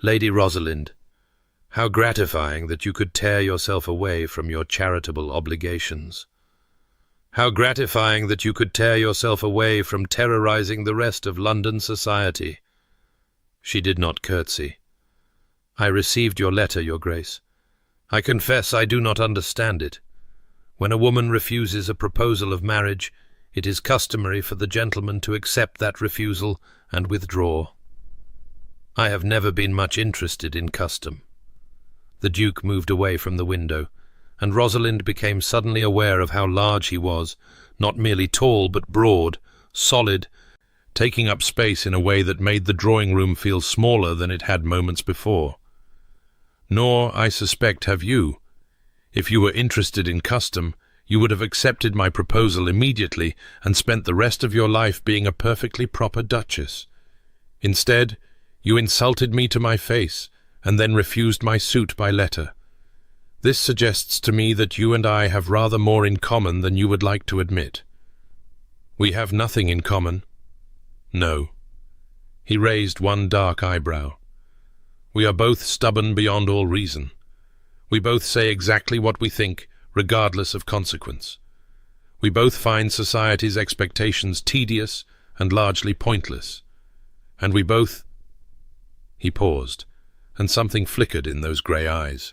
"Lady Rosalind, how gratifying that you could tear yourself away from your charitable obligations. How gratifying that you could tear yourself away from terrorizing the rest of London society." She did not curtsy. "I received your letter, Your Grace. I confess I do not understand it. When a woman refuses a proposal of marriage, it is customary for the gentleman to accept that refusal and withdraw. I have never been much interested in custom." The Duke moved away from the window, and Rosalind became suddenly aware of how large he was, not merely tall but broad, solid, taking up space in a way that made the drawing-room feel smaller than it had moments before. "Nor, I suspect, have you. If you were interested in custom, you would have accepted my proposal immediately and spent the rest of your life being a perfectly proper duchess. Instead, you insulted me to my face, and then refused my suit by letter. This suggests to me that you and I have rather more in common than you would like to admit." "We have nothing in common." "No." He raised one dark eyebrow. "We are both stubborn beyond all reason. We both say exactly what we think, regardless of consequence. We both find society's expectations tedious and largely pointless. And we both—" He paused, and something flickered in those grey eyes.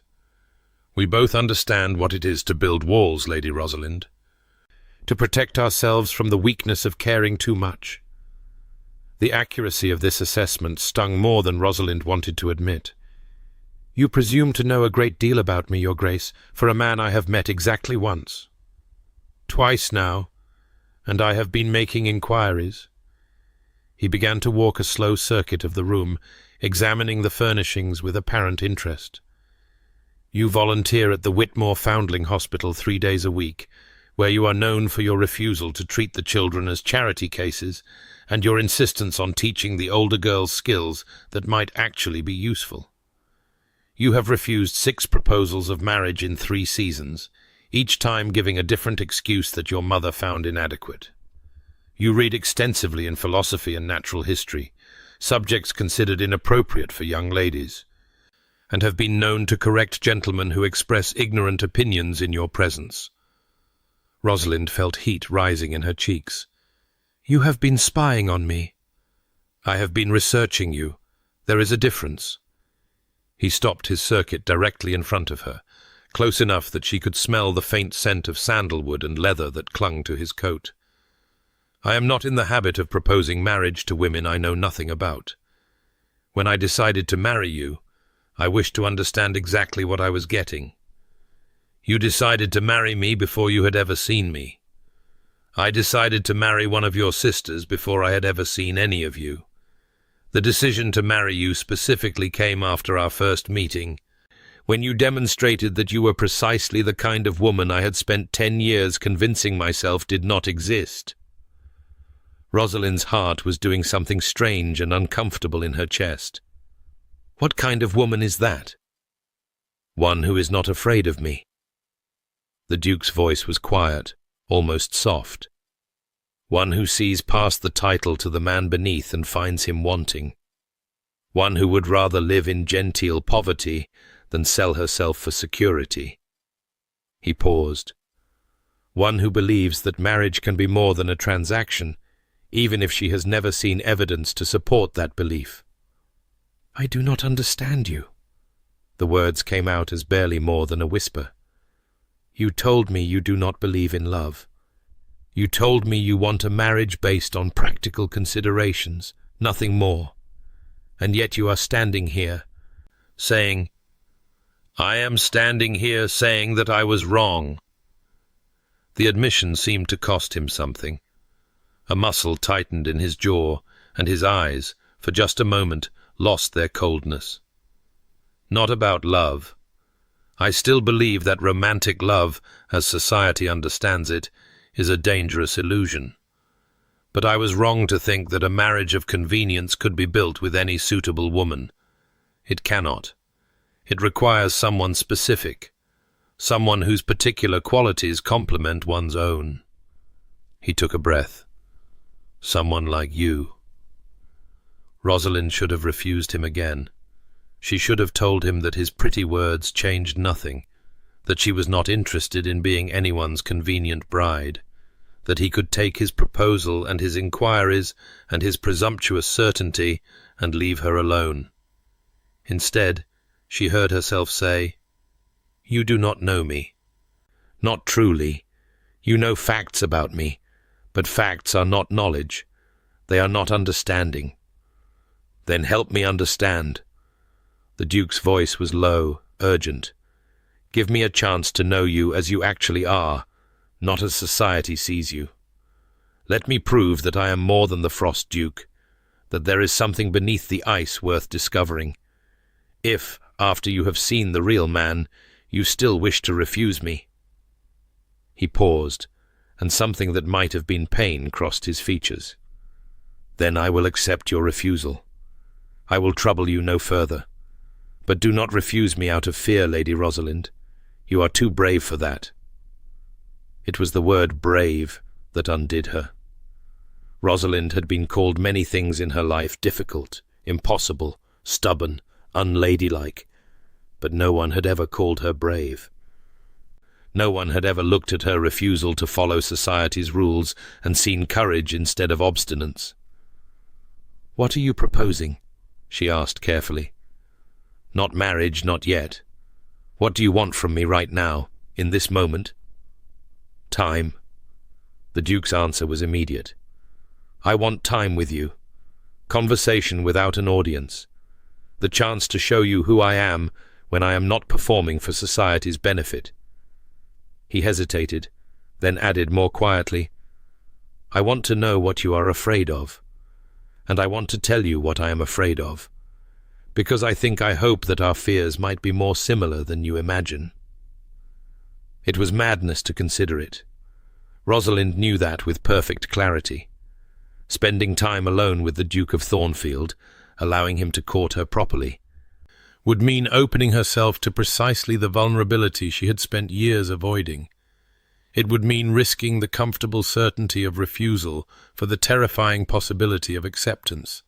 We both understand what it is to build walls, Lady Rosalind. To protect ourselves from the weakness of caring too much. The accuracy of this assessment stung more than Rosalind wanted to admit. You presume to know a great deal about me, Your Grace, for a man I have met exactly once. Twice now, and I have been making inquiries. He began to walk a slow circuit of the room, examining the furnishings with apparent interest. You volunteer at the Whitmore Foundling Hospital 3 days a week, where you are known for your refusal to treat the children as charity cases and your insistence on teaching the older girls skills that might actually be useful. You have refused 6 proposals of marriage in 3 seasons, each time giving a different excuse that your mother found inadequate. You read extensively in philosophy and natural history, subjects considered inappropriate for young ladies, and have been known to correct gentlemen who express ignorant opinions in your presence. Rosalind felt heat rising in her cheeks. You have been spying on me. I have been researching you. There is a difference. He stopped his circuit directly in front of her, close enough that she could smell the faint scent of sandalwood and leather that clung to his coat. I am not in the habit of proposing marriage to women I know nothing about. When I decided to marry you, I wished to understand exactly what I was getting. You decided to marry me before you had ever seen me. I decided to marry one of your sisters before I had ever seen any of you. The decision to marry you specifically came after our first meeting, when you demonstrated that you were precisely the kind of woman I had spent 10 years convincing myself did not exist. Rosalind's heart was doing something strange and uncomfortable in her chest. What kind of woman is that? One who is not afraid of me. The Duke's voice was quiet, almost soft. One who sees past the title to the man beneath and finds him wanting. One who would rather live in genteel poverty than sell herself for security. He paused. One who believes that marriage can be more than a transaction, even if she has never seen evidence to support that belief. I do not understand you. The words came out as barely more than a whisper. You told me you do not believe in love. You told me you want a marriage based on practical considerations, nothing more. And yet you are standing here, saying, I am standing here saying that I was wrong. The admission seemed to cost him something. A muscle tightened in his jaw, and his eyes, for just a moment, lost their coldness. Not about love. I still believe that romantic love, as society understands it, is a dangerous illusion. But I was wrong to think that a marriage of convenience could be built with any suitable woman. It cannot. It requires someone specific, someone whose particular qualities complement one's own. He took a breath. Someone like you. Rosalind should have refused him again. She should have told him that his pretty words changed nothing, that she was not interested in being anyone's convenient bride, that he could take his proposal and his inquiries and his presumptuous certainty and leave her alone. Instead, she heard herself say, You do not know me. Not truly. You know facts about me, but facts are not knowledge. They are not understanding. Then help me understand. The Duke's voice was low, urgent. Give me a chance to know you as you actually are, not as society sees you. Let me prove that I am more than the Frost Duke, that there is something beneath the ice worth discovering. If, after you have seen the real man, you still wish to refuse me. He paused, and something that might have been pain crossed his features. Then I will accept your refusal. I will trouble you no further. But do not refuse me out of fear, Lady Rosalind. You are too brave for that. It was the word brave that undid her. Rosalind had been called many things in her life difficult, impossible, stubborn, unladylike, but no one had ever called her brave. No one had ever looked at her refusal to follow society's rules and seen courage instead of obstinance. What are you proposing? She asked carefully. Not marriage, not yet. What do you want from me right now, in this moment? Time. The Duke's answer was immediate. I want time with you. Conversation without an audience. The chance to show you who I am when I am not performing for society's benefit. He hesitated, then added more quietly, I want to know what you are afraid of, and I want to tell you what I am afraid of, because I hope that our fears might be more similar than you imagine. It was madness to consider it. Rosalind knew that with perfect clarity. Spending time alone with the Duke of Thornfield, allowing him to court her properly, would mean opening herself to precisely the vulnerability she had spent years avoiding. It would mean risking the comfortable certainty of refusal for the terrifying possibility of acceptance.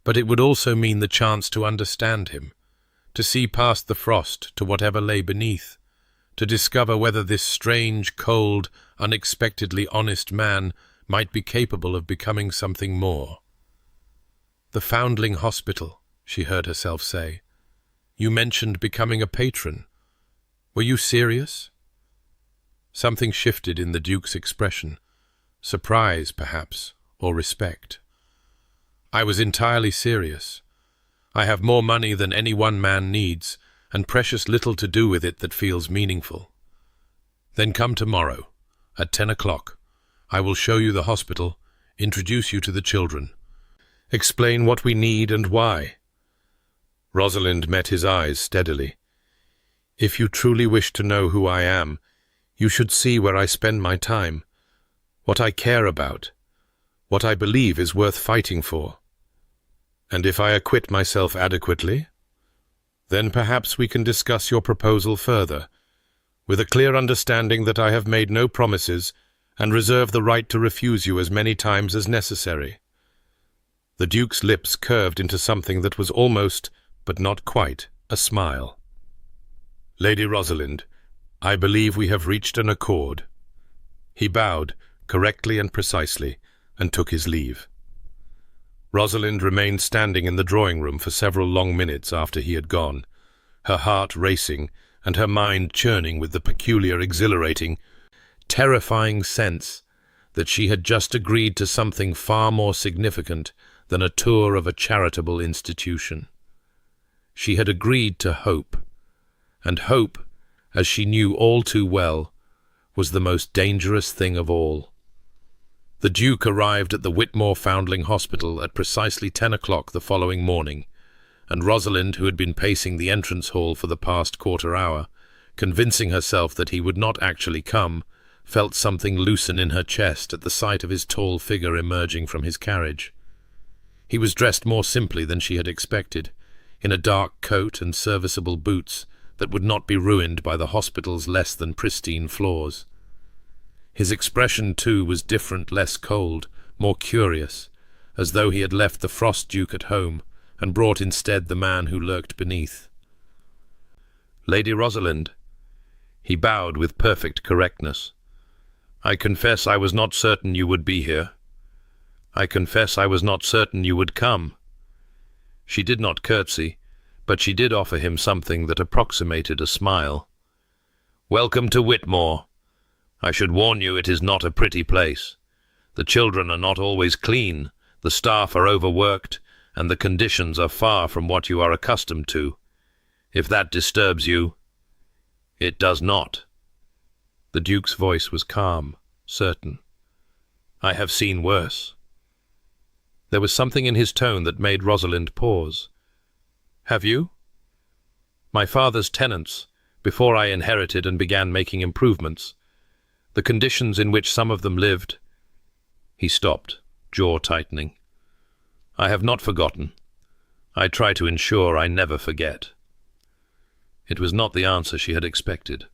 But it would also mean the chance to understand him, to see past the frost to whatever lay beneath, to discover whether this strange, cold, unexpectedly honest man might be capable of becoming something more. The Foundling Hospital, she heard herself say. You mentioned becoming a patron. Were you serious? Something shifted in the Duke's expression. Surprise, perhaps, or respect. I was entirely serious. I have more money than any one man needs, and precious little to do with it that feels meaningful. Then come tomorrow, at 10 o'clock. I will show you the hospital, introduce you to the children, explain what we need and why. Rosalind met his eyes steadily. If you truly wish to know who I am, you should see where I spend my time, what I care about, what I believe is worth fighting for. And if I acquit myself adequately, then perhaps we can discuss your proposal further, with a clear understanding that I have made no promises and reserve the right to refuse you as many times as necessary. The Duke's lips curved into something that was almost, but not quite, a smile. Lady Rosalind, I believe we have reached an accord. He bowed, correctly and precisely, and took his leave. Rosalind remained standing in the drawing-room for several long minutes after he had gone, her heart racing and her mind churning with the peculiar, exhilarating, terrifying sense that she had just agreed to something far more significant than a tour of a charitable institution. She had agreed to hope, and hope, as she knew all too well, was the most dangerous thing of all. The Duke arrived at the Whitmore Foundling Hospital at precisely 10 o'clock the following morning, and Rosalind, who had been pacing the entrance hall for the past quarter hour, convincing herself that he would not actually come, felt something loosen in her chest at the sight of his tall figure emerging from his carriage. He was dressed more simply than she had expected, in a dark coat and serviceable boots that would not be ruined by the hospital's less than pristine floors. His expression, too, was different, less cold, more curious, as though he had left the Frost Duke at home and brought instead the man who lurked beneath. Lady Rosalind. He bowed with perfect correctness. I confess I was not certain you would be here. I confess I was not certain you would come. She did not curtsy, but she did offer him something that approximated a smile. Welcome to Whitmore. I should warn you it is not a pretty place. The children are not always clean, the staff are overworked, and the conditions are far from what you are accustomed to. If that disturbs you, it does not. The Duke's voice was calm, certain. I have seen worse. There was something in his tone that made Rosalind pause. Have you? My father's tenants, before I inherited and began making improvements, the conditions in which some of them lived. He stopped, jaw tightening. I have not forgotten. I try to ensure I never forget. It was not the answer she had expected.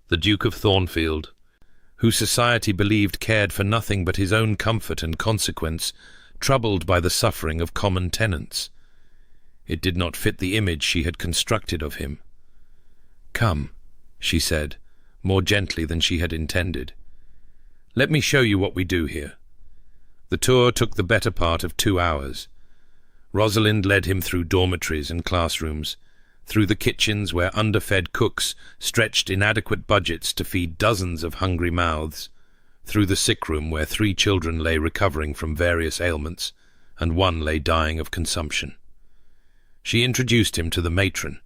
The Duke of Thornfield, who society believed cared for nothing but his own comfort and consequence, troubled by the suffering of common tenants. It did not fit the image she had constructed of him. Come, she said, more gently than she had intended. Let me show you what we do here. The tour took the better part of 2 hours. Rosalind led him through dormitories and classrooms, through the kitchens where underfed cooks stretched inadequate budgets to feed dozens of hungry mouths, through the sick room where 3 children lay recovering from various ailments, and 1 lay dying of consumption. She introduced him to the matron,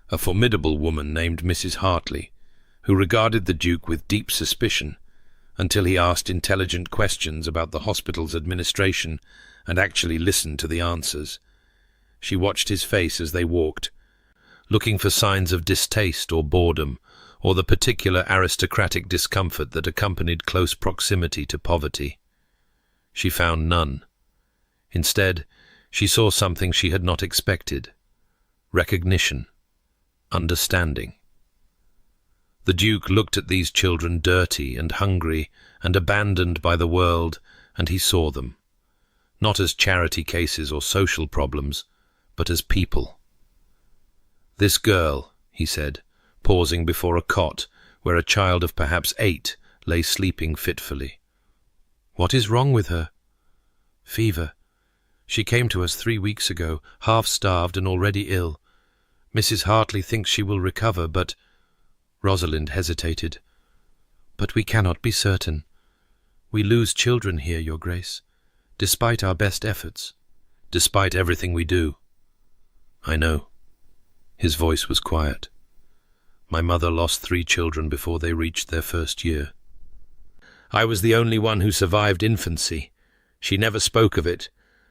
a formidable woman named Mrs. Hartley, who regarded the Duke with deep suspicion until he asked intelligent questions about the hospital's administration and actually listened to the answers. She watched his face as they walked, looking for signs of distaste or boredom, or the particular aristocratic discomfort that accompanied close proximity to poverty. She found none. Instead, she saw something she had not expected: recognition, understanding. The Duke looked at these children, dirty and hungry and abandoned by the world, and he saw them, not as charity cases or social problems, but as people. "This girl," he said, pausing before a cot where a child of perhaps 8 lay sleeping fitfully. "What is wrong with her?" "Fever. She came to us 3 weeks ago, half-starved and already ill. Mrs. Hartley thinks she will recover, but—" Rosalind hesitated. "But we cannot be certain. We lose children here, Your Grace, despite our best efforts." "Despite everything we do." "I know." His voice was quiet. "My mother lost 3 children before they reached their first year. I was the only one who survived infancy. She never spoke of it,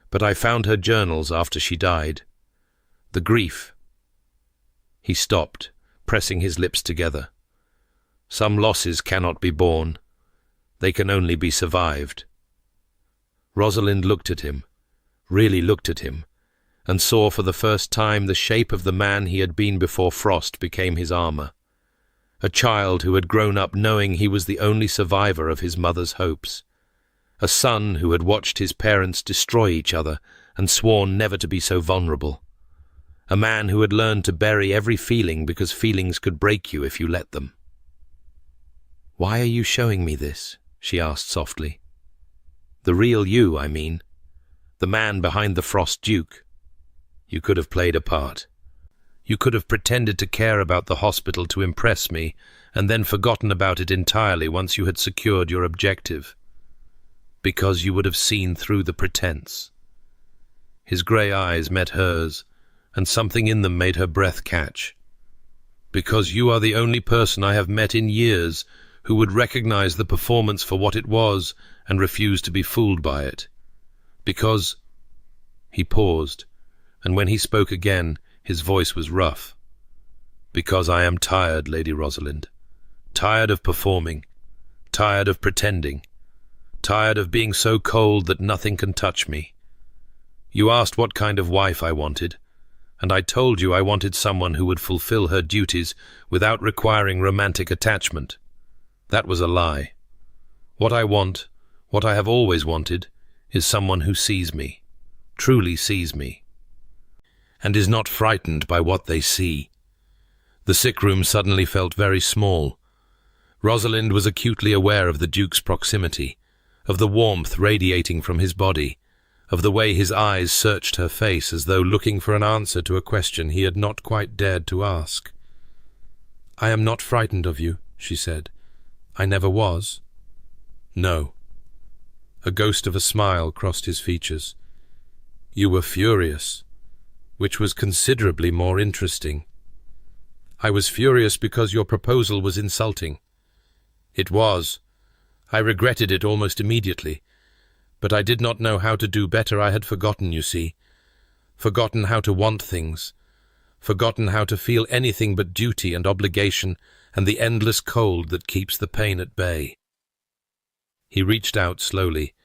but I found her journals after she died. The grief—" He stopped, pressing his lips together. "Some losses cannot be borne. They can only be survived." Rosalind looked at him, really looked at him, and saw for the first time the shape of the man he had been before frost became his armor. A child who had grown up knowing he was the only survivor of his mother's hopes. A son who had watched his parents destroy each other and sworn never to be so vulnerable. A man who had learned to bury every feeling because feelings could break you if you let them. "Why are you showing me this?" she asked softly. "The real you, I mean. The man behind the Frost Duke. You could have played a part. You could have pretended to care about the hospital to impress me, and then forgotten about it entirely once you had secured your objective. Because you would have seen through the pretense." His grey eyes met hers, and something in them made her breath catch. "Because you are the only person I have met in years who would recognize the performance for what it was and refuse to be fooled by it. Because—" He paused, and when he spoke again, his voice was rough. "Because I am tired, Lady Rosalind. Tired of performing. Tired of pretending. Tired of being so cold that nothing can touch me. You asked what kind of wife I wanted, and I told you I wanted someone who would fulfill her duties without requiring romantic attachment. That was a lie. What I want, what I have always wanted, is someone who sees me, truly sees me, and is not frightened by what they see." The sick room suddenly felt very small. Rosalind was acutely aware of the Duke's proximity, of the warmth radiating from his body, of the way his eyes searched her face as though looking for an answer to a question he had not quite dared to ask. "I am not frightened of you," she said. "I never was." "No." A ghost of a smile crossed his features. "You were furious, which was considerably more interesting." "I was furious because your proposal was insulting." "It was. I regretted it almost immediately. But I did not know how to do better. I had forgotten, you see. Forgotten how to want things. Forgotten how to feel anything but duty and obligation and the endless cold that keeps the pain at bay." He reached out slowly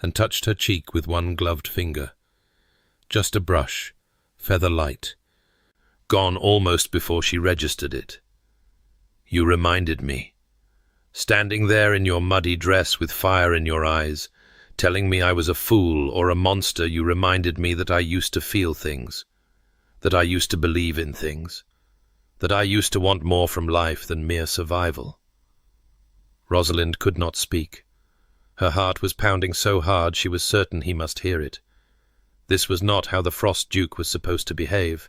and touched her cheek with one gloved finger. Just a brush, feather light, gone almost before she registered it. "You reminded me. Standing there in your muddy dress with fire in your eyes, telling me I was a fool or a monster, you reminded me that I used to feel things, that I used to believe in things, that I used to want more from life than mere survival." Rosalind could not speak. Her heart was pounding so hard she was certain he must hear it. This was not how the Frost Duke was supposed to behave.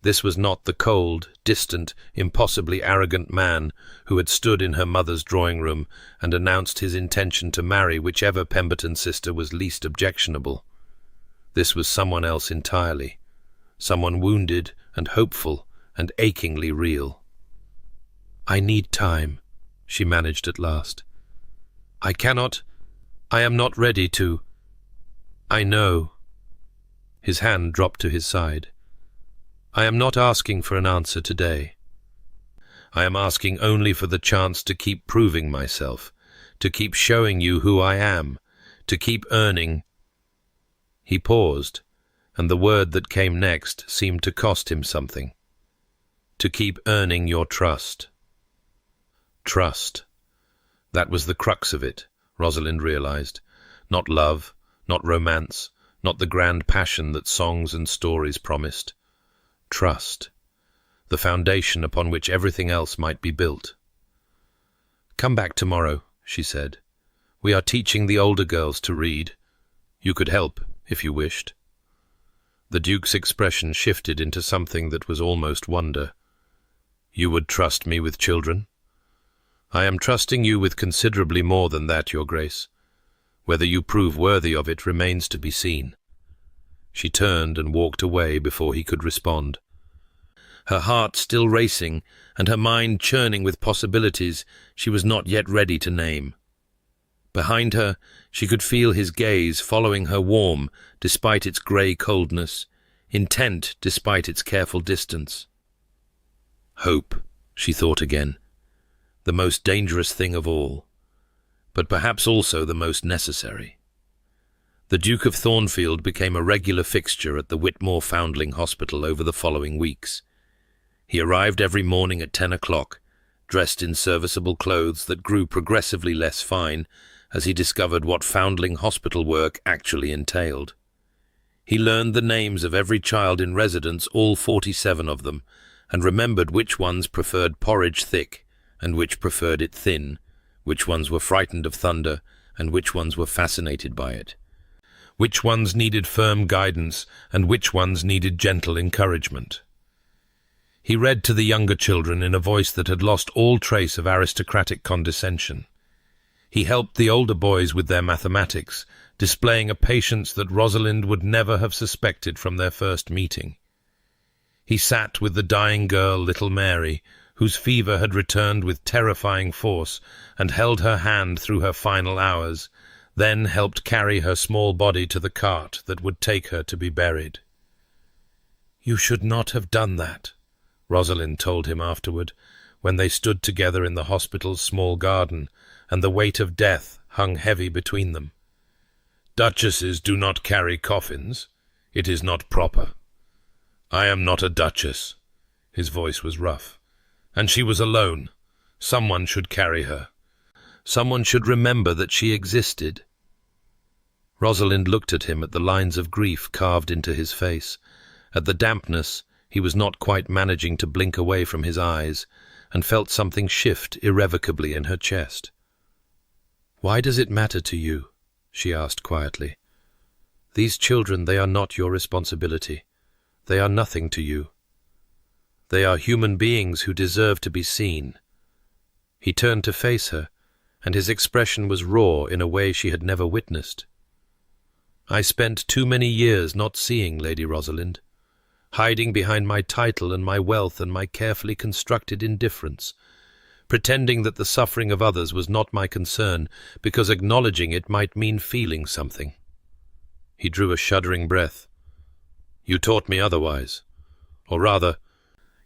This was not the cold, distant, impossibly arrogant man who had stood in her mother's drawing-room and announced his intention to marry whichever Pemberton sister was least objectionable. This was someone else entirely, someone wounded and hopeful and achingly real. "I need time," she managed at last. I am not ready to. I know." His hand dropped to his side. "I am not asking for an answer today. I am asking only for the chance to keep proving myself, to keep showing you who I am, to keep earning—" He paused, and the word that came next seemed to cost him something. "To keep earning your trust." Trust. That was the crux of it, Rosalind realized. Not love, not romance, not the grand passion that songs and stories promised. Trust. The foundation upon which everything else might be built. "Come back tomorrow," she said. "We are teaching the older girls to read. You could help, if you wished." The Duke's expression shifted into something that was almost wonder. "You would trust me with children?" "I am trusting you with considerably more than that, Your Grace. Whether you prove worthy of it remains to be seen." She turned and walked away before he could respond. Her heart still racing and her mind churning with possibilities she was not yet ready to name. Behind her, she could feel his gaze following her warm despite its grey coldness, intent despite its careful distance. Hope, she thought again. The most dangerous thing of all, but perhaps also the most necessary. The Duke of Thornfield became a regular fixture at the Whitmore Foundling Hospital over the following weeks. He arrived every morning at 10 o'clock, dressed in serviceable clothes that grew progressively less fine as he discovered what foundling hospital work actually entailed. He learned the names of every child in residence, all 47 of them, and remembered which ones preferred porridge thick and which preferred it thin, which ones were frightened of thunder and which ones were fascinated by it, which ones needed firm guidance and which ones needed gentle encouragement. He read to the younger children in a voice that had lost all trace of aristocratic condescension. He helped the older boys with their mathematics, displaying a patience that Rosalind would never have suspected from their first meeting. He sat with the dying girl, little Mary, whose fever had returned with terrifying force, and held her hand through her final hours, then helped carry her small body to the cart that would take her to be buried. "You should not have done that," Rosalind told him afterward, when they stood together in the hospital's small garden, and the weight of death hung heavy between them. "Duchesses do not carry coffins. It is not proper. I am not a duchess." His voice was rough. "And she was alone. Someone should carry her. Someone should remember that she existed." Rosalind looked at him, at the lines of grief carved into his face, at the dampness he was not quite managing to blink away from his eyes, and felt something shift irrevocably in her chest. "Why does it matter to you?" she asked quietly. "These children, they are not your responsibility. They are nothing to you. They are human beings who deserve to be seen." He turned to face her, and his expression was raw in a way she had never witnessed. "I spent too many years not seeing Lady Rosalind, hiding behind my title and my wealth and my carefully constructed indifference, pretending that the suffering of others was not my concern, because acknowledging it might mean feeling something." He drew a shuddering breath. "You taught me otherwise. Or rather,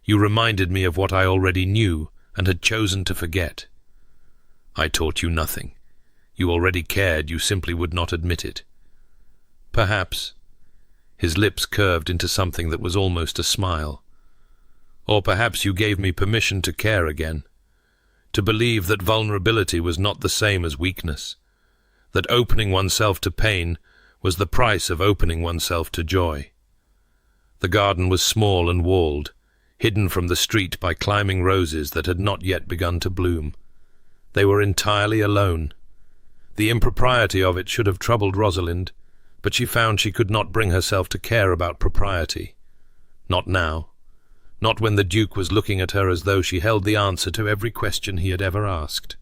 you reminded me of what I already knew and had chosen to forget. I taught you nothing. You already cared, you simply would not admit it. Perhaps." His lips curved into something that was almost a smile. "Or perhaps you gave me permission to care again, to believe that vulnerability was not the same as weakness, that opening oneself to pain was the price of opening oneself to joy." The garden was small and walled, hidden from the street by climbing roses that had not yet begun to bloom. They were entirely alone. The impropriety of it should have troubled Rosalind, but she found she could not bring herself to care about propriety. Not now. not when the Duke was looking at her as though she held the answer to every question he had ever asked.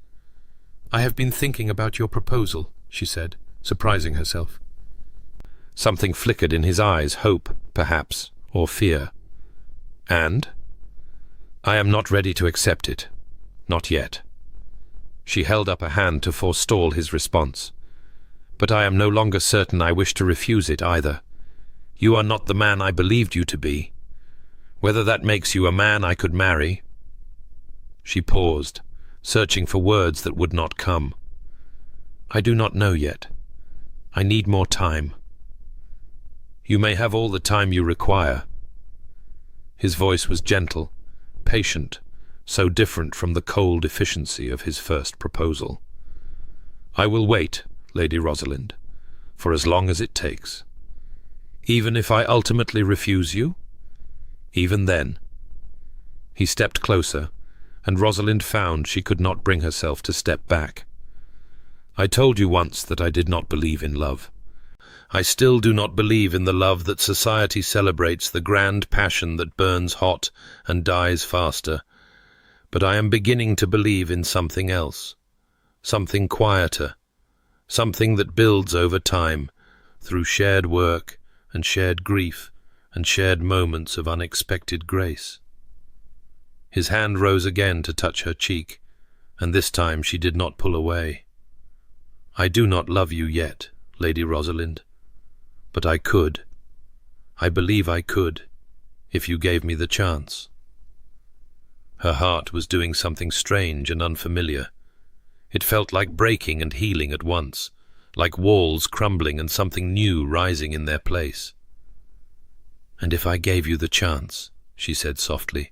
"I have been thinking about your proposal," she said, surprising herself. Something flickered in his eyes, hope, perhaps, or fear. "And?" "I am not ready to accept it. Not yet." She held up a hand to forestall his response. "But I am no longer certain I wish to refuse it either. You are not the man I believed you to be. Whether that makes you a man I could marry—" She paused, searching for words that would not come. "I do not know yet. I need more time." "You may have all the time you require." His voice was gentle, patient, so different from the cold efficiency of his first proposal. "I will wait, Lady Rosalind, for as long as it takes. Even if I ultimately refuse you? Even then." He stepped closer, and Rosalind found she could not bring herself to step back. "I told you once that I did not believe in love. I still do not believe in the love that society celebrates, the grand passion that burns hot and dies faster. But I am beginning to believe in something else, something quieter, something that builds over time, through shared work and shared grief and shared moments of unexpected grace." His hand rose again to touch her cheek, and this time she did not pull away. "I do not love you yet, Lady Rosalind, but I could. I believe I could, if you gave me the chance." Her heart was doing something strange and unfamiliar. It felt like breaking and healing at once, like walls crumbling and something new rising in their place. "And if I gave you the chance," she said softly,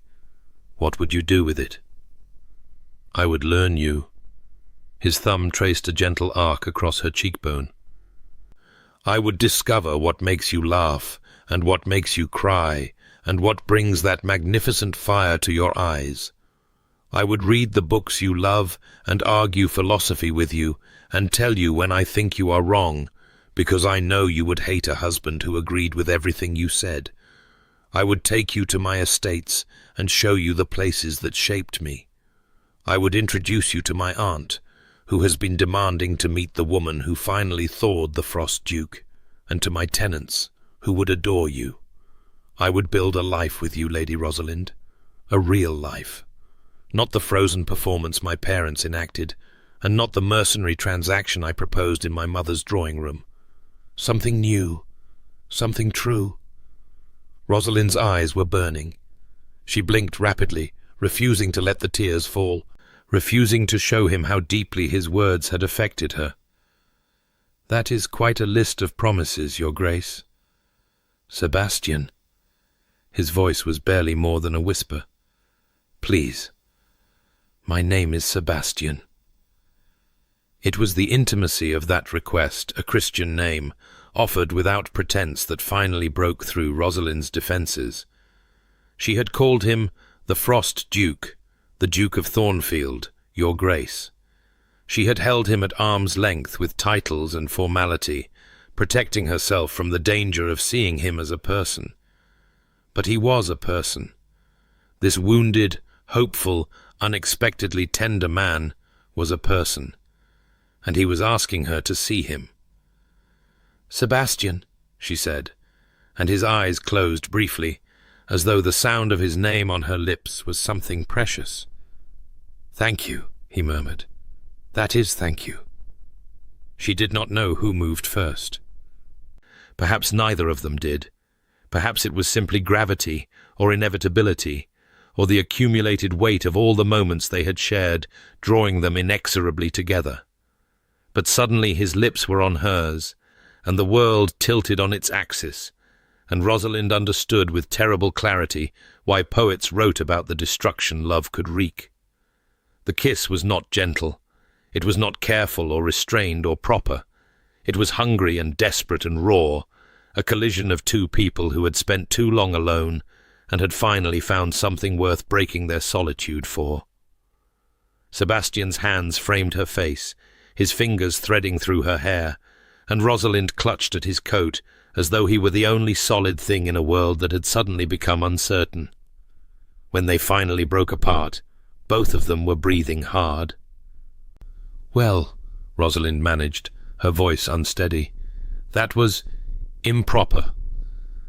"what would you do with it?" "I would learn you." His thumb traced a gentle arc across her cheekbone. "I would discover what makes you laugh, and what makes you cry, and what brings that magnificent fire to your eyes. I would read the books you love and argue philosophy with you, and tell you when I think you are wrong, because I know you would hate a husband who agreed with everything you said. I would take you to my estates and show you the places that shaped me. I would introduce you to my aunt, who has been demanding to meet the woman who finally thawed the Frost Duke, and to my tenants, who would adore you. I would build a life with you, Lady Rosalind, a real life. Not the frozen performance my parents enacted, and not the mercenary transaction I proposed in my mother's drawing room. Something new, something true." Rosalind's eyes were burning. She blinked rapidly, refusing to let the tears fall, refusing to show him how deeply his words had affected her. "That is quite a list of promises, Your Grace." "Sebastian." His voice was barely more than a whisper. "Please. My name is Sebastian." It was the intimacy of that request, a Christian name, offered without pretense, that finally broke through Rosalind's defences. She had called him the Frost Duke, the Duke of Thornfield, Your Grace. She had held him at arm's length with titles and formality, protecting herself from the danger of seeing him as a person. But he was a person. This wounded, hopeful, unexpectedly tender man was a person, and he was asking her to see him. "Sebastian," she said, and his eyes closed briefly, as though the sound of his name on her lips was something precious. "Thank you," he murmured. "That is thank you." She did not know who moved first. Perhaps neither of them did. Perhaps it was simply gravity, or inevitability, or the accumulated weight of all the moments they had shared, drawing them inexorably together. But suddenly his lips were on hers, and the world tilted on its axis, and Rosalind understood with terrible clarity why poets wrote about the destruction love could wreak. The kiss was not gentle. It was not careful or restrained or proper. It was hungry and desperate and raw, a collision of two people who had spent too long alone and had finally found something worth breaking their solitude for. Sebastian's hands framed her face, his fingers threading through her hair, and Rosalind clutched at his coat as though he were the only solid thing in a world that had suddenly become uncertain. When they finally broke apart, both of them were breathing hard. "Well," Rosalind managed, her voice unsteady, "that was improper."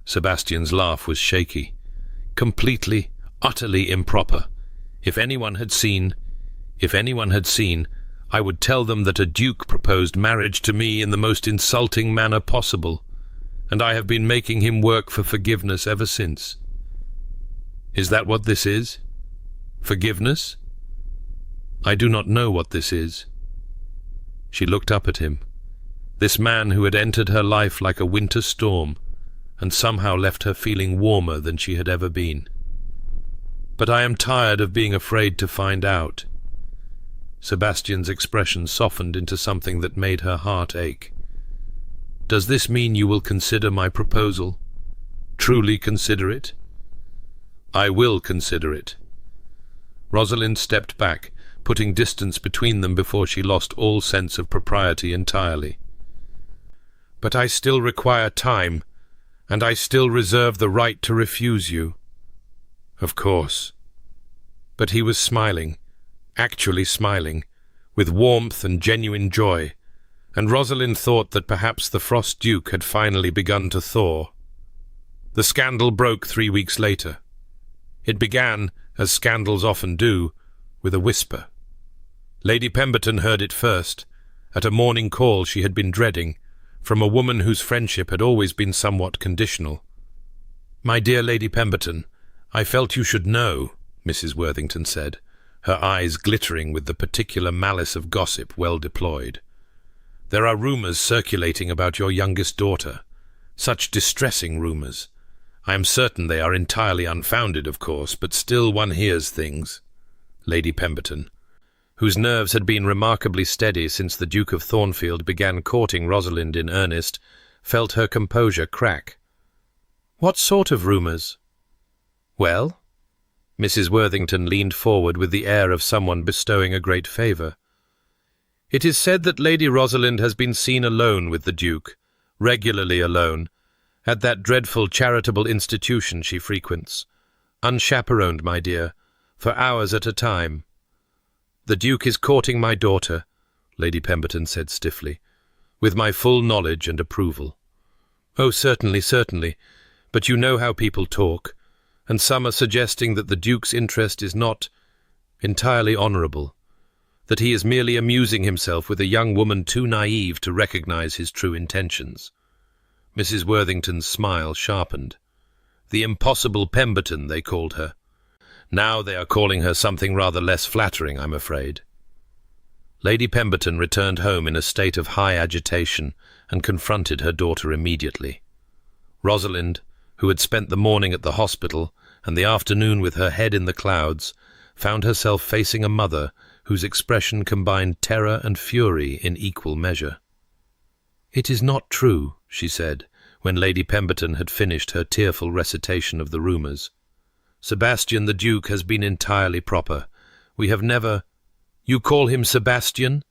Sebastian's laugh was shaky. "Completely, utterly improper. If anyone had seen, I would tell them that a duke proposed marriage to me in the most insulting manner possible, and I have been making him work for forgiveness ever since." "Is that what this is? Forgiveness?" "I do not know what this is." She looked up at him, this man who had entered her life like a winter storm, and somehow left her feeling warmer than she had ever been. "But I am tired of being afraid to find out." Sebastian's expression softened into something that made her heart ache. "Does this mean you will consider my proposal? Truly consider it?" "I will consider it." Rosalind stepped back, putting distance between them before she lost all sense of propriety entirely. "But I still require time, and I still reserve the right to refuse you." "Of course." But he was smiling, actually smiling, with warmth and genuine joy, and Rosalind thought that perhaps the Frost Duke had finally begun to thaw. The scandal broke 3 weeks later. It began, as scandals often do, with a whisper. Lady Pemberton heard it first, at a morning call she had been dreading, from a woman whose friendship had always been somewhat conditional. "My dear Lady Pemberton, I felt you should know," Mrs. Worthington said, her eyes glittering with the particular malice of gossip well deployed. "There are rumours circulating about your youngest daughter. Such distressing rumours. I am certain they are entirely unfounded, of course, but still one hears things." Lady Pemberton, whose nerves had been remarkably steady since the Duke of Thornfield began courting Rosalind in earnest, felt her composure crack. "What sort of rumours?" "Well?" Mrs. Worthington leaned forward with the air of someone bestowing a great favour. "It is said that Lady Rosalind has been seen alone with the Duke, regularly alone, at that dreadful charitable institution she frequents. Unchaperoned, my dear, for hours at a time." "The Duke is courting my daughter," Lady Pemberton said stiffly, "with my full knowledge and approval." "Oh, certainly, certainly. But you know how people talk, and some are suggesting that the Duke's interest is not entirely honourable, that he is merely amusing himself with a young woman too naive to recognize his true intentions." Mrs. Worthington's smile sharpened. "The impossible Pemberton, they called her. Now they are calling her something rather less flattering, I'm afraid." Lady Pemberton returned home in a state of high agitation and confronted her daughter immediately. Rosalind, who had spent the morning at the hospital and the afternoon with her head in the clouds, found herself facing a mother whose expression combined terror and fury in equal measure. "It is not true," she said, when Lady Pemberton had finished her tearful recitation of the rumours. "Sebastian the Duke has been entirely proper. We have never—" "You call him Sebastian?"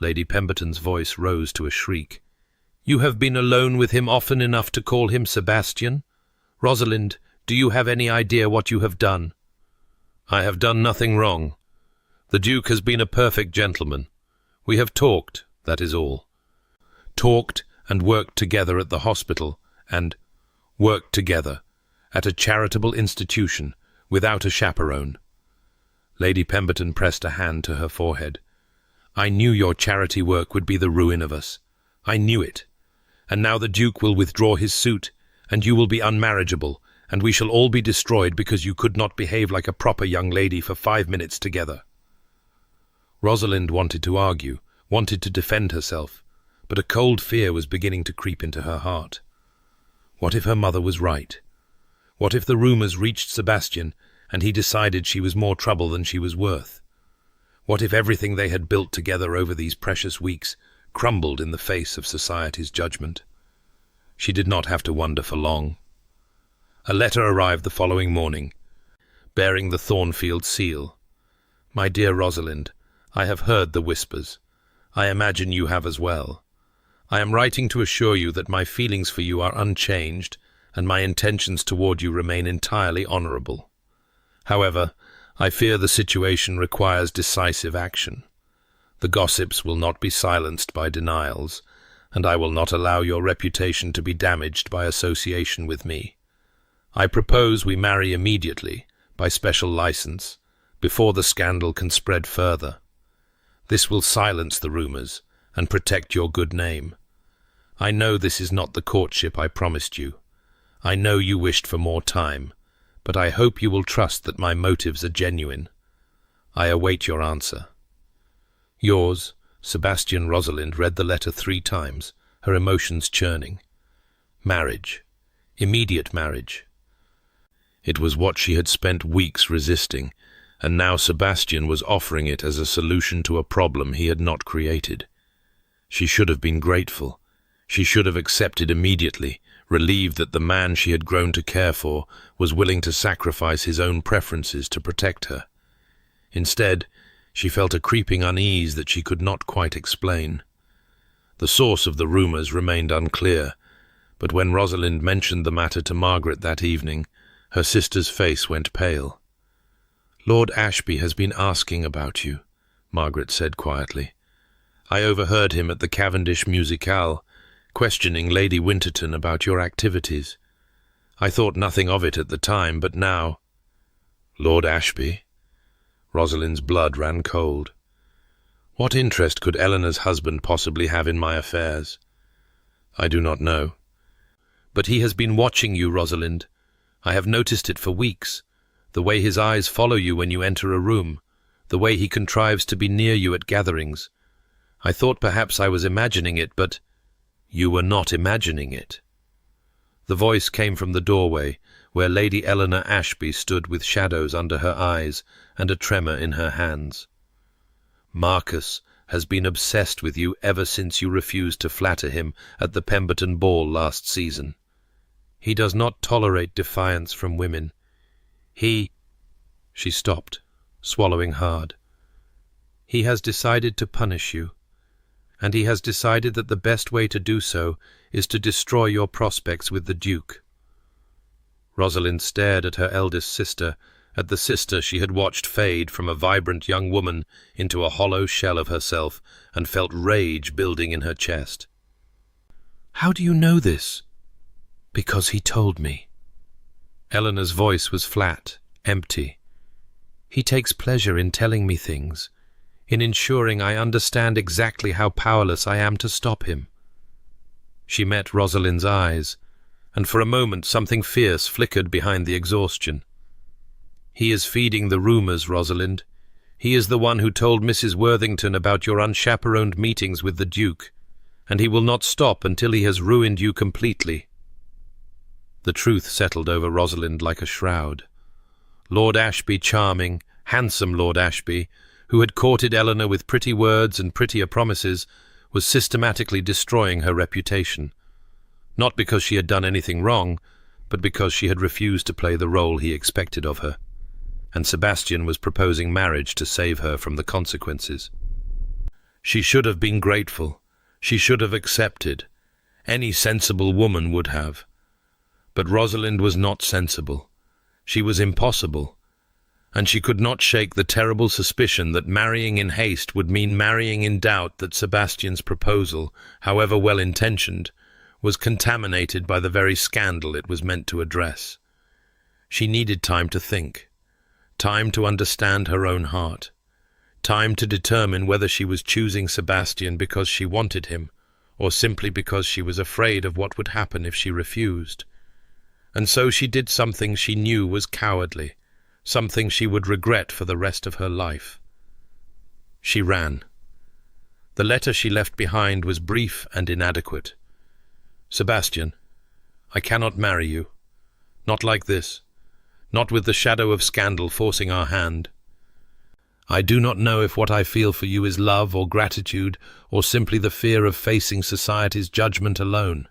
Lady Pemberton's voice rose to a shriek. "You have been alone with him often enough to call him Sebastian? Rosalind, do you have any idea what you have done?" "I have done nothing wrong. The Duke has been a perfect gentleman. We have talked, that is all. Talked and worked together at the hospital, and worked together at a charitable institution without a chaperone." Lady Pemberton pressed a hand to her forehead. "I knew your charity work would be the ruin of us. I knew it. And now the Duke will withdraw his suit, and you will be unmarriageable, and we shall all be destroyed because you could not behave like a proper young lady for 5 minutes together." Rosalind wanted to argue, wanted to defend herself, but a cold fear was beginning to creep into her heart. What if her mother was right? What if the rumours reached Sebastian, and he decided she was more trouble than she was worth? What if everything they had built together over these precious weeks crumbled in the face of society's judgment? She did not have to wonder for long. A letter arrived the following morning, bearing the Thornfield seal. "My dear Rosalind, I have heard the whispers. I imagine you have as well. I am writing to assure you that my feelings for you are unchanged, and my intentions toward you remain entirely honourable. However, I fear the situation requires decisive action. The gossips will not be silenced by denials, and I will not allow your reputation to be damaged by association with me. I propose we marry immediately, by special license, before the scandal can spread further. This will silence the rumors and protect your good name. I know this is not the courtship I promised you. I know you wished for more time, but I hope you will trust that my motives are genuine. I await your answer. Yours, Sebastian. Rosalind read the letter 3 times, her emotions churning. Marriage. Immediate marriage. It was what she had spent weeks resisting, and now Sebastian was offering it as a solution to a problem he had not created. She should have been grateful. She should have accepted immediately, relieved that the man she had grown to care for was willing to sacrifice his own preferences to protect her. Instead, she felt a creeping unease that she could not quite explain. The source of the rumors remained unclear, but when Rosalind mentioned the matter to Margaret that evening, her sister's face went pale. "Lord Ashby has been asking about you," Margaret said quietly. "I overheard him at the Cavendish Musicale, questioning Lady Winterton about your activities. I thought nothing of it at the time, but now—" "Lord Ashby?" Rosalind's blood ran cold. What interest could Eleanor's husband possibly have in my affairs? "I do not know." "But he has been watching you, Rosalind. I have noticed it for weeks. The way his eyes follow you when you enter a room, the way he contrives to be near you at gatherings. I thought perhaps I was imagining it, but—" "You were not imagining it." The voice came from the doorway, where Lady Eleanor Ashby stood with shadows under her eyes and a tremor in her hands. "Marcus has been obsessed with you ever since you refused to flatter him at the Pemberton ball last season. He does not tolerate defiance from women. He—" She stopped, swallowing hard. "He has decided to punish you, and he has decided that the best way to do so is to destroy your prospects with the Duke." Rosalind stared at her eldest sister, at the sister she had watched fade from a vibrant young woman into a hollow shell of herself, and felt rage building in her chest. "How do you know this?" "Because he told me." Eleanor's voice was flat, empty. "He takes pleasure in telling me things, in ensuring I understand exactly how powerless I am to stop him." She met Rosalind's eyes, and for a moment something fierce flickered behind the exhaustion. "He is feeding the rumors, Rosalind. He is the one who told Mrs. Worthington about your unchaperoned meetings with the Duke, and he will not stop until he has ruined you completely." The truth settled over Rosalind like a shroud. Lord Ashby, charming, handsome Lord Ashby, who had courted Eleanor with pretty words and prettier promises, was systematically destroying her reputation. Not because she had done anything wrong, but because she had refused to play the role he expected of her. And Sebastian was proposing marriage to save her from the consequences. She should have been grateful. She should have accepted. Any sensible woman would have. But Rosalind was not sensible. She was impossible. And she could not shake the terrible suspicion that marrying in haste would mean marrying in doubt that Sebastian's proposal, however well-intentioned, was contaminated by the very scandal it was meant to address. She needed time to think, time to understand her own heart, time to determine whether she was choosing Sebastian because she wanted him, or simply because she was afraid of what would happen if she refused. And so she did something she knew was cowardly, something she would regret for the rest of her life. She ran. The letter she left behind was brief and inadequate. "Sebastian, I cannot marry you. Not like this. Not with the shadow of scandal forcing our hand. I do not know if what I feel for you is love or gratitude, or simply the fear of facing society's judgment alone.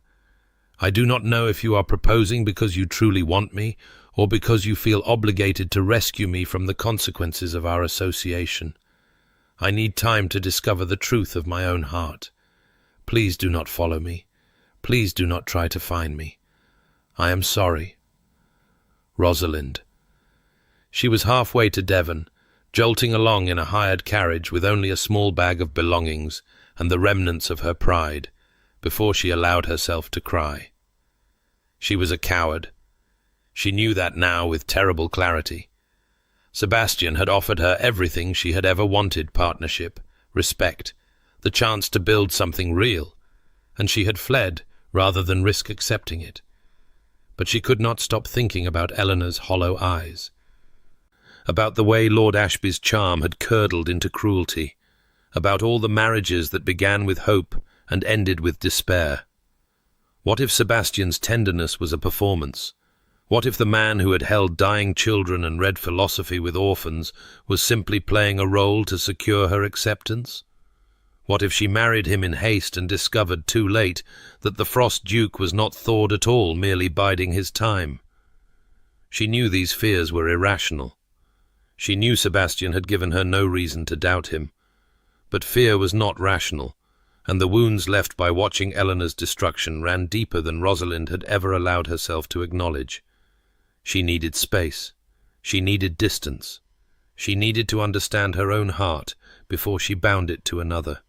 I do not know if you are proposing because you truly want me, or because you feel obligated to rescue me from the consequences of our association. I need time to discover the truth of my own heart. Please do not follow me. Please do not try to find me. I am sorry. Rosalind." She was halfway to Devon, jolting along in a hired carriage with only a small bag of belongings and the remnants of her pride, before she allowed herself to cry. She was a coward. She knew that now with terrible clarity. Sebastian had offered her everything she had ever wanted: partnership, respect, the chance to build something real, and she had fled rather than risk accepting it. But she could not stop thinking about Eleanor's hollow eyes, about the way Lord Ashby's charm had curdled into cruelty, about all the marriages that began with hope and ended with despair. What if Sebastian's tenderness was a performance? What if the man who had held dying children and read philosophy with orphans was simply playing a role to secure her acceptance? What if she married him in haste and discovered too late that the Frost Duke was not thawed at all, merely biding his time? She knew these fears were irrational. She knew Sebastian had given her no reason to doubt him. But fear was not rational, and the wounds left by watching Eleanor's destruction ran deeper than Rosalind had ever allowed herself to acknowledge. She needed space. She needed distance. She needed to understand her own heart before she bound it to another.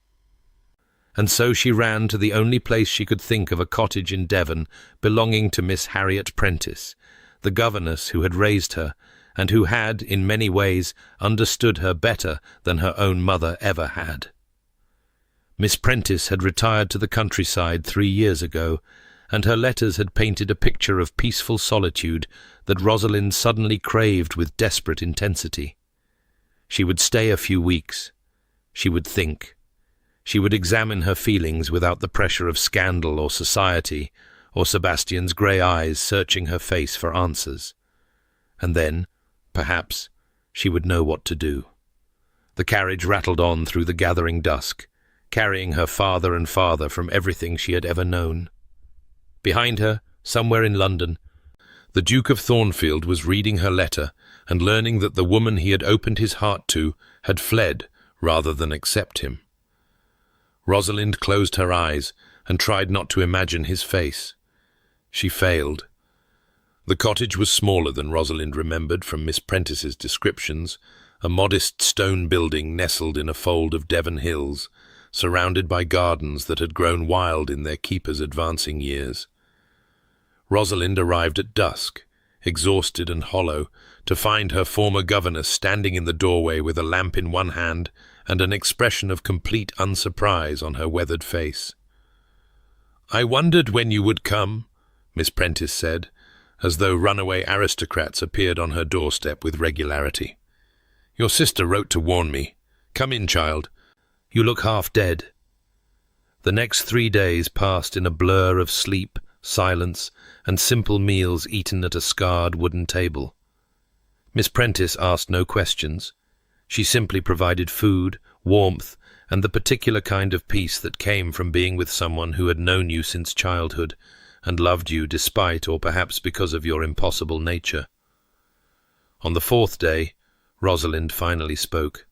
And so she ran to the only place she could think of, a cottage in Devon belonging to Miss Harriet Prentice, the governess who had raised her, and who had, in many ways, understood her better than her own mother ever had. Miss Prentice had retired to the countryside 3 years ago, and her letters had painted a picture of peaceful solitude that Rosalind suddenly craved with desperate intensity. She would stay a few weeks. She would think. She would examine her feelings without the pressure of scandal or society, or Sebastian's grey eyes searching her face for answers. And then, perhaps, she would know what to do. The carriage rattled on through the gathering dusk, carrying her farther and farther from everything she had ever known. Behind her, somewhere in London, the Duke of Thornfield was reading her letter and learning that the woman he had opened his heart to had fled rather than accept him. Rosalind closed her eyes and tried not to imagine his face. She failed. The cottage was smaller than Rosalind remembered from Miss Prentice's descriptions, a modest stone building nestled in a fold of Devon hills, surrounded by gardens that had grown wild in their keeper's advancing years. Rosalind arrived at dusk, exhausted and hollow, to find her former governess standing in the doorway with a lamp in one hand and an expression of complete unsurprise on her weathered face. "I wondered when you would come," Miss Prentice said, as though runaway aristocrats appeared on her doorstep with regularity. "Your sister wrote to warn me. Come in, child. You look half dead." The next 3 days passed in a blur of sleep, silence, and simple meals eaten at a scarred wooden table. Miss Prentice asked no questions. She simply provided food, warmth, and the particular kind of peace that came from being with someone who had known you since childhood and loved you despite or perhaps because of your impossible nature. On the 4th day, Rosalind finally spoke.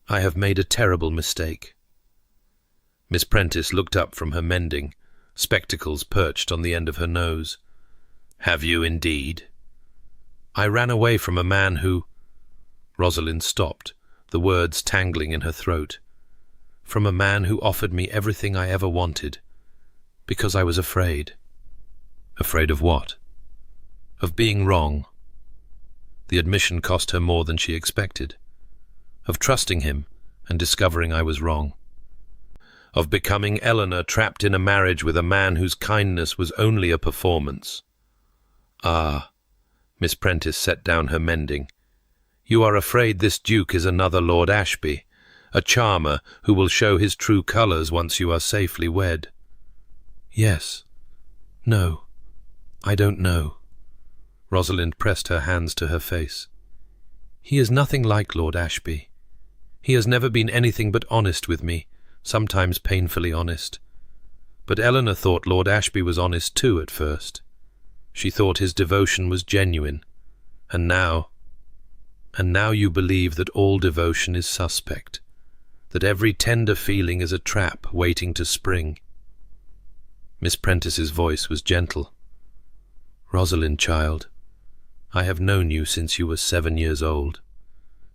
"I have made a terrible mistake." Miss Prentice looked up from her mending, spectacles perched on the end of her nose. "Have you indeed?" "I ran away from a man who—" Rosalind stopped, the words tangling in her throat. "From a man who offered me everything I ever wanted, because I was afraid." Afraid of what? Of being wrong. The admission cost her more than she expected. Of trusting him and discovering I was wrong. Of becoming Eleanor trapped in a marriage with a man whose kindness was only a performance. "Ah," Miss Prentice set down her mending. "You are afraid this Duke is another Lord Ashby, a charmer who will show his true colours once you are safely wed." "Yes. No. I don't know." Rosalind pressed her hands to her face. "He is nothing like Lord Ashby. He has never been anything but honest with me, sometimes painfully honest. But Eleanor thought Lord Ashby was honest too at first. She thought his devotion was genuine. And now you believe that all devotion is suspect, that every tender feeling is a trap waiting to spring." Miss Prentice's voice was gentle. "Rosalind, child, I have known you since you were 7 years old.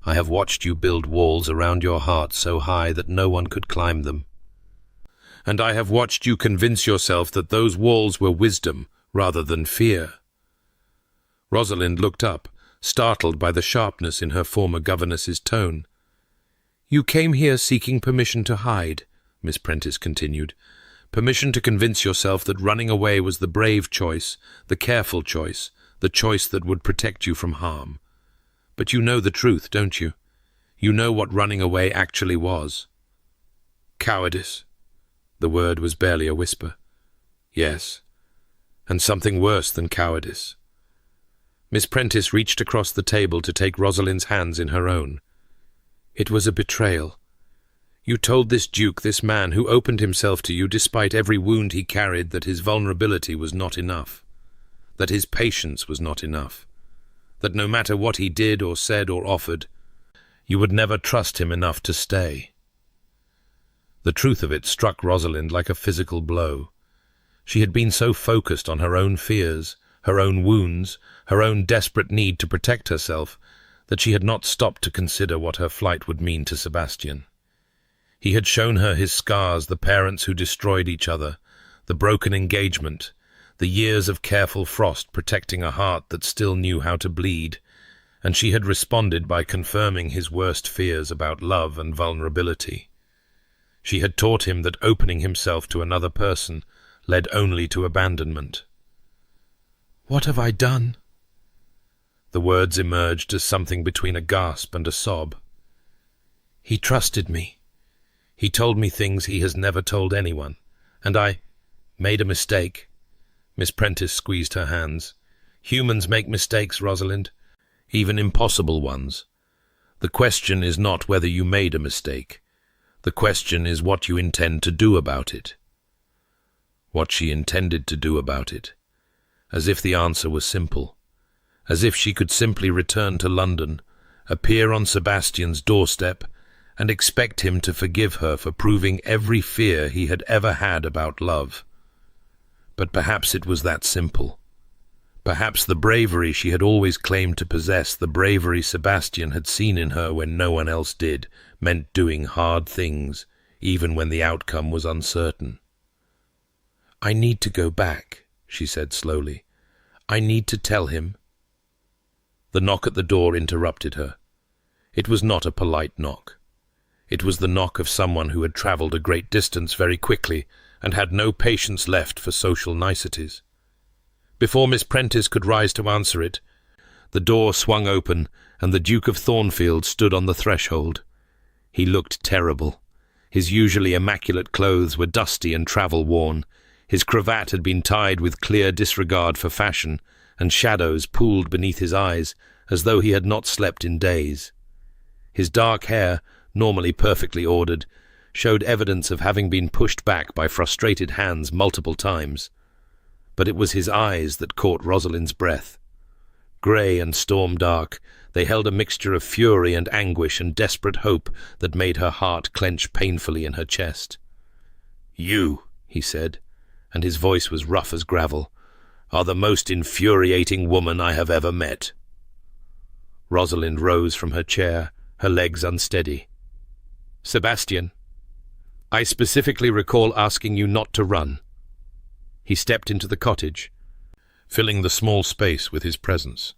I have watched you build walls around your heart so high that no one could climb them. And I have watched you convince yourself that those walls were wisdom rather than fear." Rosalind looked up, startled by the sharpness in her former governess's tone. "You came here seeking permission to hide," Miss Prentice continued. "Permission to convince yourself that running away was the brave choice, the careful choice, the choice that would protect you from harm. But you know the truth, don't you? You know what running away actually was." "Cowardice." The word was barely a whisper. "Yes, and something worse than cowardice." Miss Prentice reached across the table to take Rosalind's hands in her own. "It was a betrayal. You told this duke, this man who opened himself to you despite every wound he carried, that his vulnerability was not enough, that his patience was not enough, that no matter what he did or said or offered, you would never trust him enough to stay." The truth of it struck Rosalind like a physical blow. She had been so focused on her own fears, her own wounds, her own desperate need to protect herself, that she had not stopped to consider what her flight would mean to Sebastian. He had shown her his scars, the parents who destroyed each other, the broken engagement, the years of careful frost protecting a heart that still knew how to bleed, and she had responded by confirming his worst fears about love and vulnerability. She had taught him that opening himself to another person led only to abandonment. "What have I done?" The words emerged as something between a gasp and a sob. "He trusted me. He told me things he has never told anyone, and I made a mistake." Miss Prentice squeezed her hands. "Humans make mistakes, Rosalind, even impossible ones. The question is not whether you made a mistake. The question is what you intend to do about it." What she intended to do about it. As if the answer was simple. As if she could simply return to London, appear on Sebastian's doorstep, and expect him to forgive her for proving every fear he had ever had about love. But perhaps it was that simple. Perhaps the bravery she had always claimed to possess, the bravery Sebastian had seen in her when no one else did, meant doing hard things, even when the outcome was uncertain. "I need to go back," she said slowly. "I need to tell him." The knock at the door interrupted her. It was not a polite knock. It was the knock of someone who had travelled a great distance very quickly and had no patience left for social niceties. Before Miss Prentice could rise to answer it, the door swung open and the Duke of Thornfield stood on the threshold. He looked terrible. His usually immaculate clothes were dusty and travel-worn. His cravat had been tied with clear disregard for fashion, and shadows pooled beneath his eyes as though he had not slept in days. His dark hair, normally perfectly ordered, showed evidence of having been pushed back by frustrated hands multiple times. But it was his eyes that caught Rosalind's breath. Grey and storm-dark, they held a mixture of fury and anguish and desperate hope that made her heart clench painfully in her chest. "You," he said, and his voice was rough as gravel, "are the most infuriating woman I have ever met." Rosalind rose from her chair, her legs unsteady. "Sebastian, I specifically recall asking you not to run." He stepped into the cottage, filling the small space with his presence.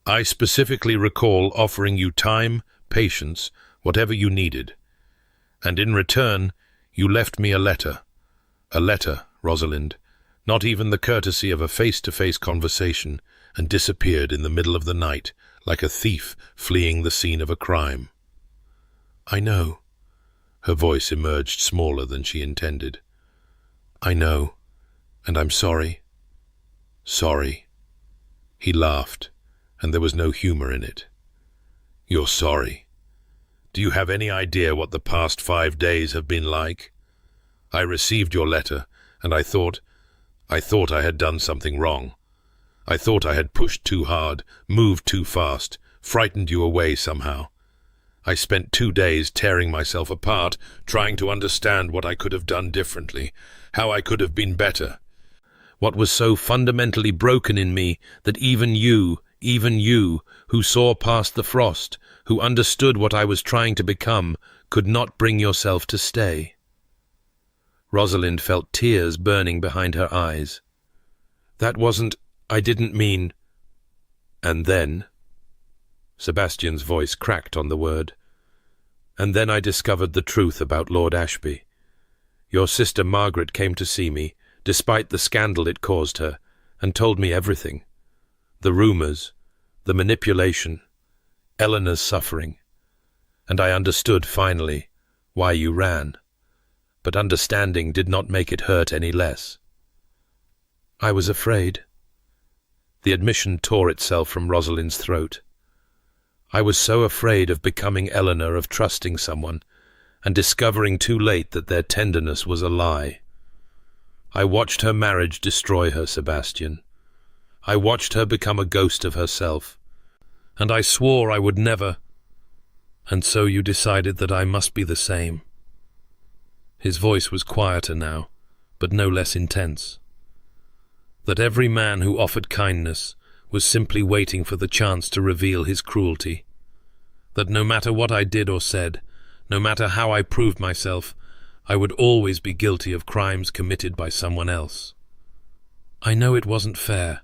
"I specifically recall offering you time, patience, whatever you needed. And in return, you left me a letter. A letter, Rosalind, not even the courtesy of a face-to-face conversation, and disappeared in the middle of the night, like a thief fleeing the scene of a crime." "I know." Her voice emerged smaller than she intended. "I know, and I'm sorry." "Sorry." He laughed, and there was no humor in it. "You're sorry. Do you have any idea what the past 5 days have been like? I received your letter, and I thought I had done something wrong. I thought I had pushed too hard, moved too fast, frightened you away somehow. I spent 2 days tearing myself apart, trying to understand what I could have done differently, how I could have been better. What was so fundamentally broken in me that even you, Even you, who saw past the frost, who understood what I was trying to become, could not bring yourself to stay." Rosalind felt tears burning behind her eyes. "That wasn't— I didn't mean—" "And then?" Sebastian's voice cracked on the word. "And then I discovered the truth about Lord Ashby. Your sister Margaret came to see me, despite the scandal it caused her, and told me everything. The rumours, the manipulation, Eleanor's suffering. And I understood, finally, why you ran. But understanding did not make it hurt any less. I was afraid." The admission tore itself from Rosalind's throat. "I was so afraid of becoming Eleanor, of trusting someone, and discovering too late that their tenderness was a lie. I watched her marriage destroy her, Sebastian. I watched her become a ghost of herself. And I swore I would never— And so you decided that I must be the same." His voice was quieter now, but no less intense. "That every man who offered kindness was simply waiting for the chance to reveal his cruelty. That no matter what I did or said, no matter how I proved myself, I would always be guilty of crimes committed by someone else. I know it wasn't fair.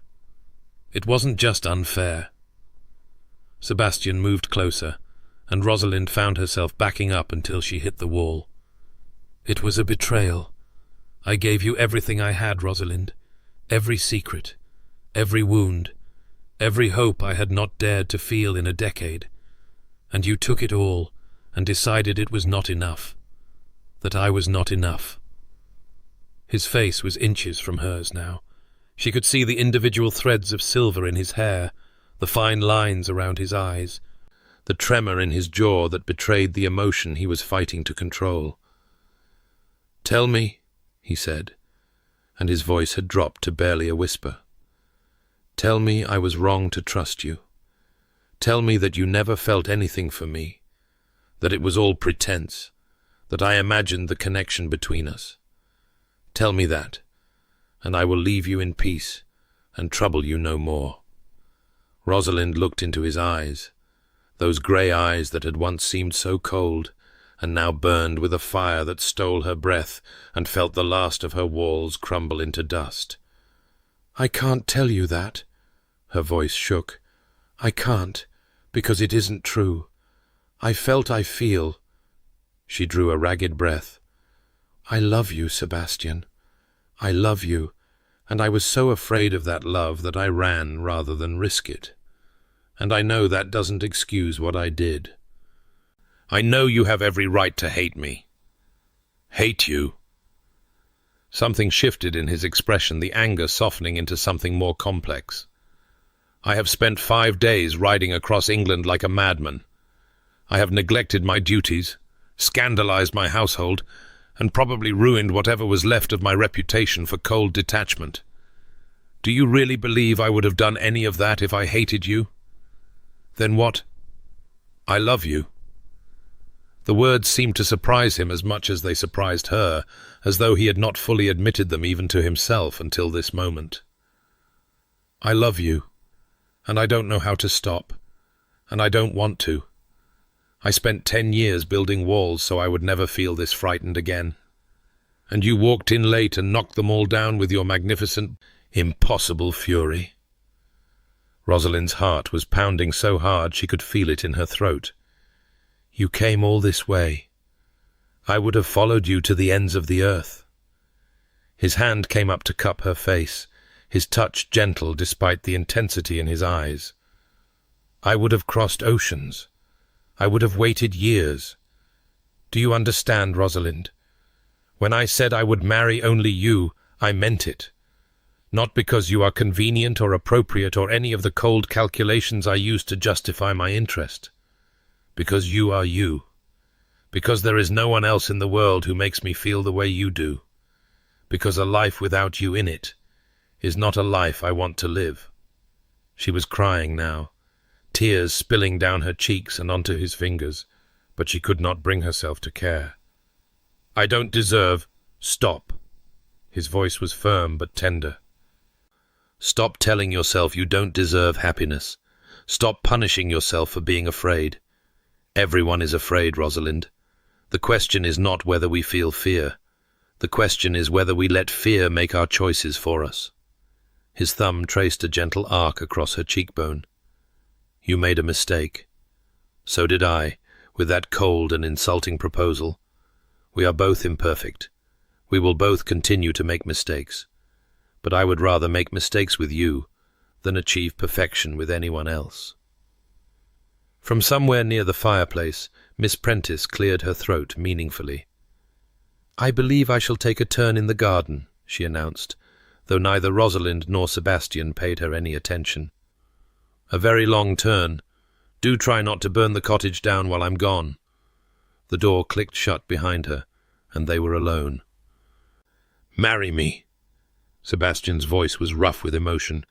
It wasn't just unfair." Sebastian moved closer, and Rosalind found herself backing up until she hit the wall. "It was a betrayal. I gave you everything I had, Rosalind. Every secret, every wound, every hope I had not dared to feel in a decade. And you took it all and decided it was not enough. That I was not enough." His face was inches from hers now. She could see the individual threads of silver in his hair, the fine lines around his eyes, the tremor in his jaw that betrayed the emotion he was fighting to control. "Tell me," he said, and his voice had dropped to barely a whisper. "Tell me I was wrong to trust you. Tell me that you never felt anything for me, that it was all pretense, that I imagined the connection between us. Tell me that, and I will leave you in peace and trouble you no more." Rosalind looked into his eyes, those grey eyes that had once seemed so cold, and now burned with a fire that stole her breath and felt the last of her walls crumble into dust. "I can't tell you that." Her voice shook. "I can't, because it isn't true. I feel." She drew a ragged breath. "I love you, Sebastian. I love you, and I was so afraid of that love that I ran rather than risk it. And I know that doesn't excuse what I did. I know you have every right to hate me." "Hate you?" Something shifted in his expression, the anger softening into something more complex. "I have spent 5 days riding across England like a madman. I have neglected my duties, scandalized my household, and probably ruined whatever was left of my reputation for cold detachment. Do you really believe I would have done any of that if I hated you? Then what? I love you." The words seemed to surprise him as much as they surprised her, as though he had not fully admitted them even to himself until this moment. "I love you, and I don't know how to stop, and I don't want to. I spent 10 years building walls so I would never feel this frightened again. And you walked in late and knocked them all down with your magnificent, impossible fury." Rosalind's heart was pounding so hard she could feel it in her throat. "You came all this way. I would have followed you to the ends of the earth." His hand came up to cup her face, his touch gentle despite the intensity in his eyes. "I would have crossed oceans. I would have waited years. Do you understand, Rosalind? When I said I would marry only you, I meant it. Not because you are convenient or appropriate or any of the cold calculations I use to justify my interest. Because you are you. Because there is no one else in the world who makes me feel the way you do. Because a life without you in it is not a life I want to live." She was crying now, tears spilling down her cheeks and onto his fingers, but she could not bring herself to care. "I don't deserve—" "Stop." His voice was firm but tender. "Stop telling yourself you don't deserve happiness, Stop punishing yourself for being afraid. Everyone is afraid, Rosalind. The question is not whether we feel fear. The question is whether we let fear make our choices for us. His thumb traced a gentle arc across her cheekbone. You made a mistake. So did I, with that cold and insulting proposal. We are both imperfect. We will both continue to make mistakes. But I would rather make mistakes with you than achieve perfection with anyone else. From somewhere near the fireplace, Miss Prentice cleared her throat meaningfully. I believe I shall take a turn in the garden, she announced, though neither Rosalind nor Sebastian paid her any attention. A very long turn. Do try not to burn the cottage down while I'm gone. The door clicked shut behind her, and they were alone. Marry me. Sebastian's voice was rough with emotion.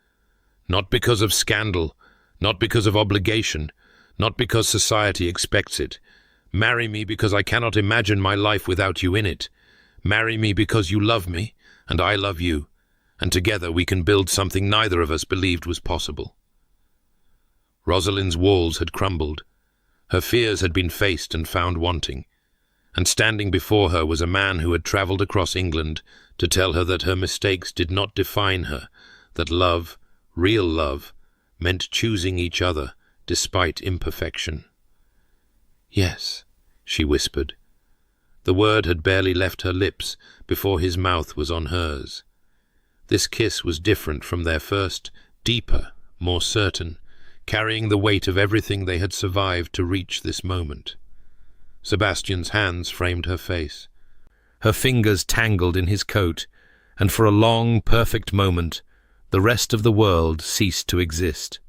Not because of scandal, not because of obligation, not because society expects it. Marry me because I cannot imagine my life without you in it. Marry me because you love me, and I love you, and together we can build something neither of us believed was possible. Rosalind's walls had crumbled. Her fears had been faced and found wanting, and standing before her was a man who had travelled across England to tell her that her mistakes did not define her, that love, real love, meant choosing each other despite imperfection. Yes, she whispered. The word had barely left her lips before his mouth was on hers. This kiss was different from their first, deeper, more certain, carrying the weight of everything they had survived to reach this moment. Sebastian's hands framed her face. Her fingers tangled in his coat, and for a long, perfect moment, the rest of the world ceased to exist.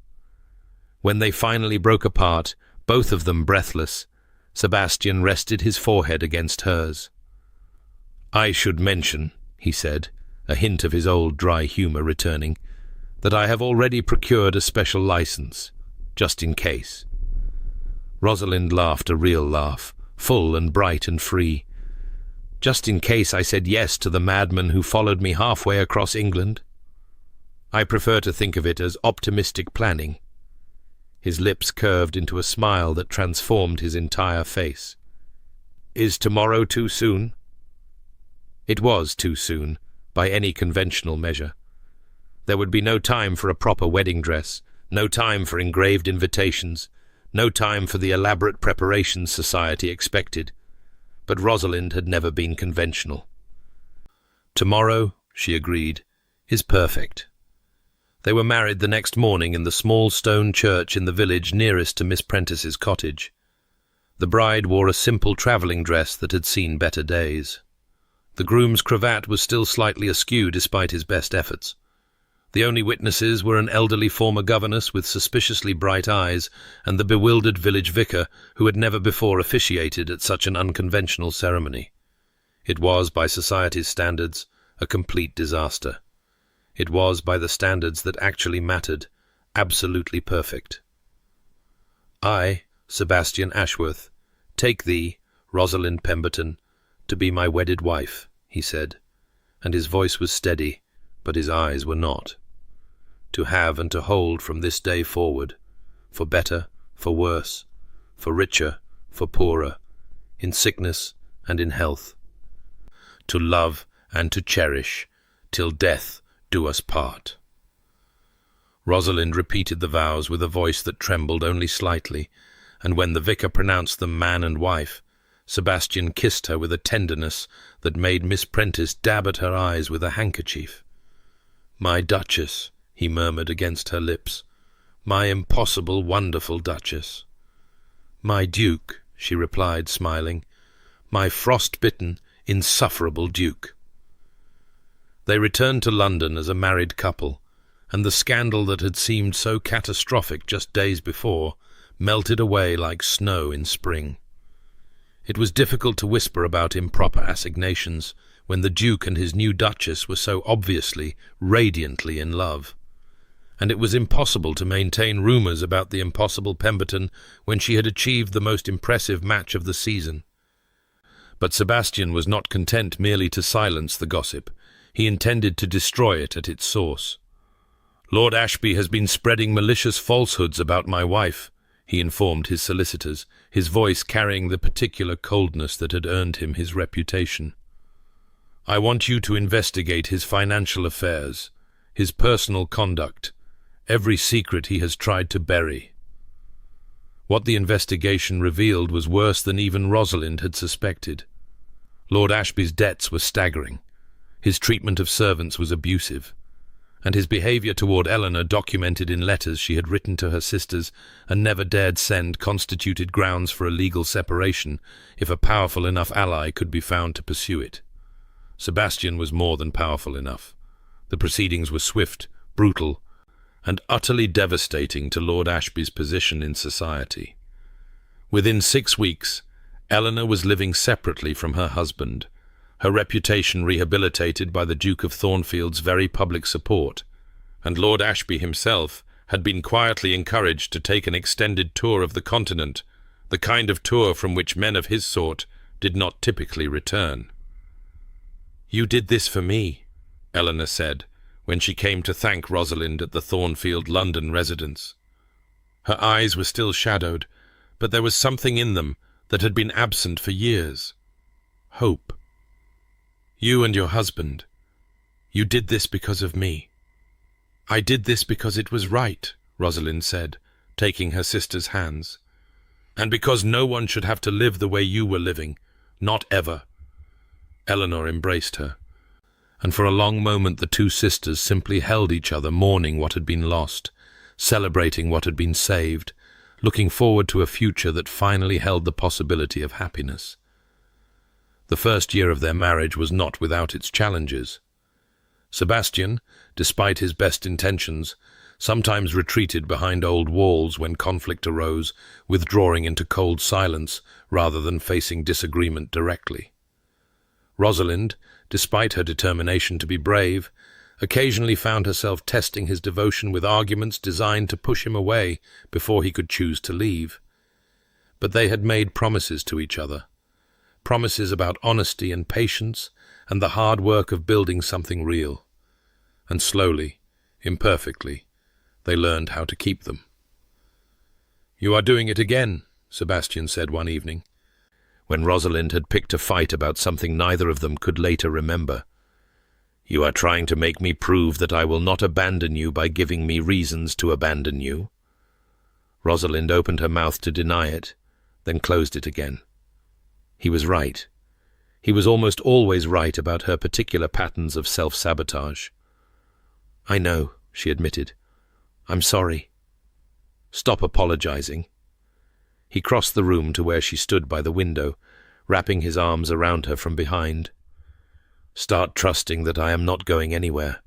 When they finally broke apart, both of them breathless, Sebastian rested his forehead against hers. I should mention, he said, a hint of his old dry humour returning, that I have already procured a special license, just in case. Rosalind laughed a real laugh, full and bright and free. Just in case I said yes to the madman who followed me halfway across England. I prefer to think of it as optimistic planning. His lips curved into a smile that transformed his entire face. Is tomorrow too soon? It was too soon, by any conventional measure. There would be no time for a proper wedding dress, no time for engraved invitations, no time for the elaborate preparations society expected. But Rosalind had never been conventional. Tomorrow, she agreed, is perfect. They were married the next morning in the small stone church in the village nearest to Miss Prentice's cottage. The bride wore a simple travelling dress that had seen better days. The groom's cravat was still slightly askew despite his best efforts. The only witnesses were an elderly former governess with suspiciously bright eyes and the bewildered village vicar who had never before officiated at such an unconventional ceremony. It was, by society's standards, a complete disaster. It was, by the standards that actually mattered, absolutely perfect. I, Sebastian Ashworth, take thee, Rosalind Pemberton, to be my wedded wife, he said, and his voice was steady, but his eyes were not. To have and to hold from this day forward, for better, for worse, for richer, for poorer, in sickness and in health. To love and to cherish, till death do us part. Rosalind repeated the vows with a voice that trembled only slightly, and when the vicar pronounced them man and wife, Sebastian kissed her with a tenderness that made Miss Prentice dab at her eyes with a handkerchief. My Duchess, he murmured against her lips. My impossible, wonderful Duchess. My Duke, she replied, smiling. My frost-bitten, insufferable Duke. They returned to London as a married couple, and the scandal that had seemed so catastrophic just days before melted away like snow in spring. It was difficult to whisper about improper assignations when the Duke and his new Duchess were so obviously, radiantly in love. And it was impossible to maintain rumours about the impossible Pemberton when she had achieved the most impressive match of the season. But Sebastian was not content merely to silence the gossip. He intended to destroy it at its source. Lord Ashby has been spreading malicious falsehoods about my wife, he informed his solicitors, his voice carrying the particular coldness that had earned him his reputation. I want you to investigate his financial affairs, his personal conduct, every secret he has tried to bury. What the investigation revealed was worse than even Rosalind had suspected. Lord Ashby's debts were staggering. His treatment of servants was abusive, and his behaviour toward Eleanor, documented in letters she had written to her sisters and never dared send, constituted grounds for a legal separation if a powerful enough ally could be found to pursue it. Sebastian was more than powerful enough. The proceedings were swift, brutal, and utterly devastating to Lord Ashby's position in society. Within 6 weeks, Eleanor was living separately from her husband, her reputation rehabilitated by the Duke of Thornfield's very public support, and Lord Ashby himself had been quietly encouraged to take an extended tour of the continent, the kind of tour from which men of his sort did not typically return. "You did this for me," Eleanor said, when she came to thank Rosalind at the Thornfield London residence. Her eyes were still shadowed, but there was something in them that had been absent for years. Hope. "You and your husband, you did this because of me." "I did this because it was right," Rosalind said, taking her sister's hands. "And because no one should have to live the way you were living, not ever." Eleanor embraced her, and for a long moment the two sisters simply held each other, mourning what had been lost, celebrating what had been saved, looking forward to a future that finally held the possibility of happiness. The first year of their marriage was not without its challenges. Sebastian, despite his best intentions, sometimes retreated behind old walls when conflict arose, withdrawing into cold silence rather than facing disagreement directly. Rosalind, despite her determination to be brave, occasionally found herself testing his devotion with arguments designed to push him away before he could choose to leave. But they had made promises to each other. Promises about honesty and patience and the hard work of building something real. And slowly, imperfectly, they learned how to keep them. "You are doing it again," Sebastian said one evening, when Rosalind had picked a fight about something neither of them could later remember. "You are trying to make me prove that I will not abandon you by giving me reasons to abandon you." Rosalind opened her mouth to deny it, then closed it again. He was right. He was almost always right about her particular patterns of self-sabotage. "I know," she admitted. "I'm sorry." "Stop apologizing." He crossed the room to where she stood by the window, wrapping his arms around her from behind. "Start trusting that I am not going anywhere,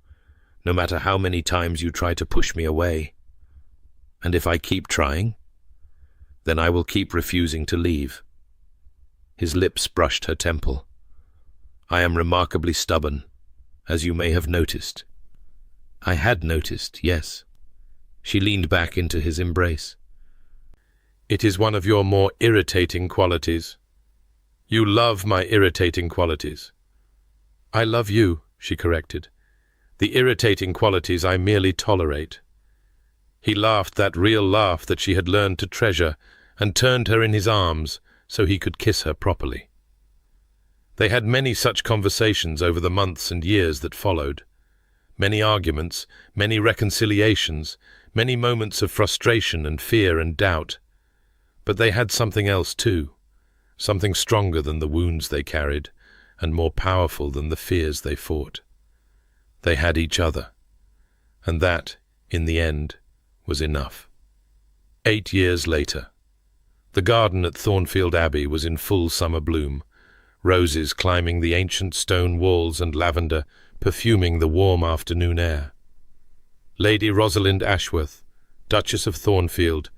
no matter how many times you try to push me away. And if I keep trying, then I will keep refusing to leave." His lips brushed her temple. "I am remarkably stubborn, as you may have noticed." I had noticed, yes. She leaned back into his embrace. "It is one of your more irritating qualities. You love my irritating qualities." "I love you," she corrected. "The irritating qualities I merely tolerate." He laughed that real laugh that she had learned to treasure and turned her in his arms so he could kiss her properly. They had many such conversations over the months and years that followed. Many arguments, many reconciliations, many moments of frustration and fear and doubt. But they had something else too, something stronger than the wounds they carried and more powerful than the fears they fought. They had each other, and that, in the end, was enough. 8 years later, the garden at Thornfield Abbey was in full summer bloom, roses climbing the ancient stone walls and lavender perfuming the warm afternoon air. Lady Rosalind Ashworth, Duchess of Thornfield,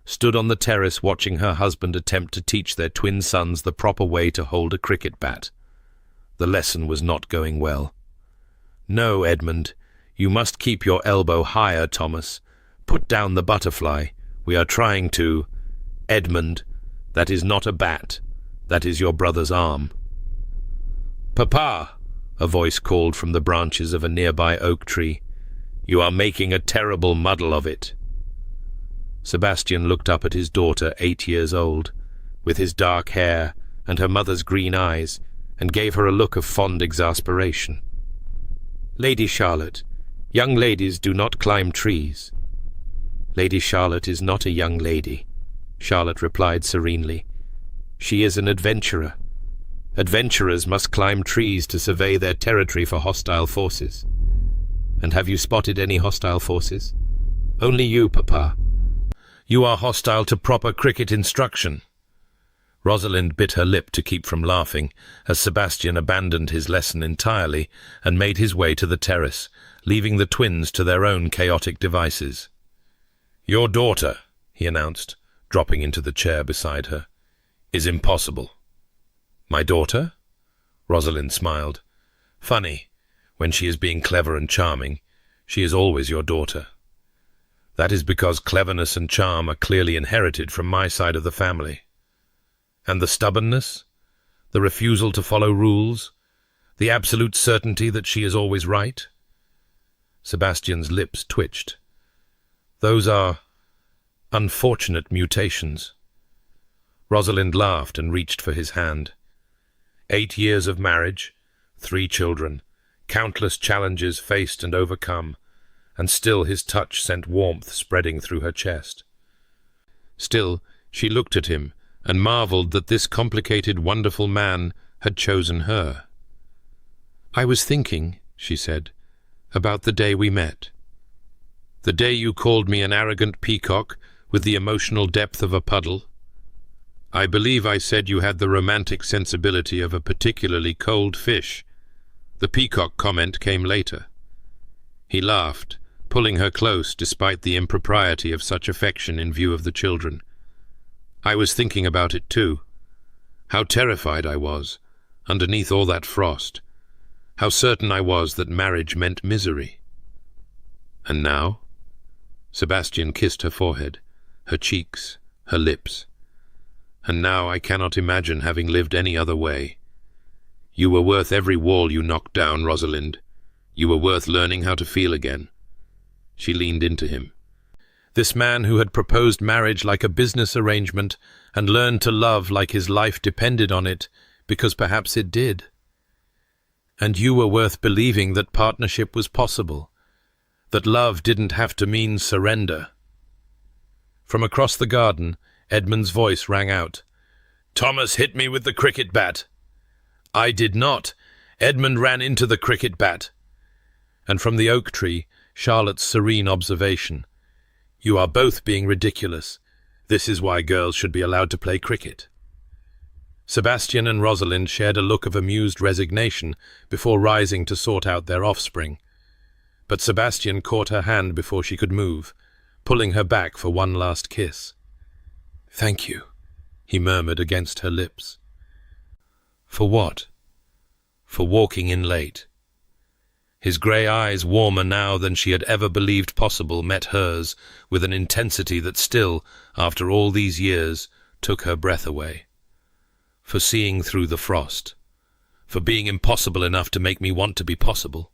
stood on the terrace watching her husband attempt to teach their twin sons the proper way to hold a cricket bat. The lesson was not going well. "No, Edmund, you must keep your elbow higher, Thomas. Put down the butterfly. We are trying to—" "Edmund, that is not a bat. That is your brother's arm." "Papa!" a voice called from the branches of a nearby oak tree. You are making a terrible muddle of it." Sebastian looked up at his daughter, 8 years old, with his dark hair and her mother's green eyes, and gave her a look of fond exasperation. "Lady Charlotte, young ladies do not climb trees." "Lady Charlotte is not a young lady," Charlotte replied serenely. "She is an adventurer. Adventurers must climb trees to survey their territory for hostile forces. And have you spotted any hostile forces?" "Only you, Papa." "You are hostile to proper cricket instruction." Rosalind bit her lip to keep from laughing as Sebastian abandoned his lesson entirely and made his way to the terrace, leaving the twins to their own chaotic devices. "Your daughter," he announced, dropping into the chair beside her, "is impossible." "My daughter?" Rosalind smiled. "Funny, when she is being clever and charming, she is always your daughter. That is because cleverness and charm are clearly inherited from my side of the family. And the stubbornness, the refusal to follow rules, the absolute certainty that she is always right?" Sebastian's lips twitched. "Those are unfortunate mutations." Rosalind laughed and reached for his hand. 8 years of marriage, 3 children, countless challenges faced and overcome, and still his touch sent warmth spreading through her chest. Still, she looked at him and marveled that this complicated, wonderful man had chosen her. "I was thinking," she said, "about the day we met. The day you called me an arrogant peacock with the emotional depth of a puddle. I believe I said you had the romantic sensibility of a particularly cold fish. The peacock comment came later." He laughed, pulling her close despite the impropriety of such affection in view of the children. "I was thinking about it too. How terrified I was, underneath all that frost. How certain I was that marriage meant misery. And now?" Sebastian kissed her forehead, her cheeks, her lips. "And now I cannot imagine having lived any other way. You were worth every wall you knocked down, Rosalind. You were worth learning how to feel again." She leaned into him. This man who had proposed marriage like a business arrangement and learned to love like his life depended on it, because perhaps it did. And you were worth believing that partnership was possible, that love didn't have to mean surrender. From across the garden, Edmund's voice rang out. "Thomas hit me with the cricket bat." "I did not. Edmund ran into the cricket bat." And from the oak tree, Charlotte's serene observation. "You are both being ridiculous. This is why girls should be allowed to play cricket." Sebastian and Rosalind shared a look of amused resignation before rising to sort out their offspring. But Sebastian caught her hand before she could move, pulling her back for one last kiss. "Thank you," he murmured against her lips. "For what?" "For walking in late." His grey eyes, warmer now than she had ever believed possible, met hers with an intensity that still, after all these years, took her breath away. "For seeing through the frost. For being impossible enough to make me want to be possible."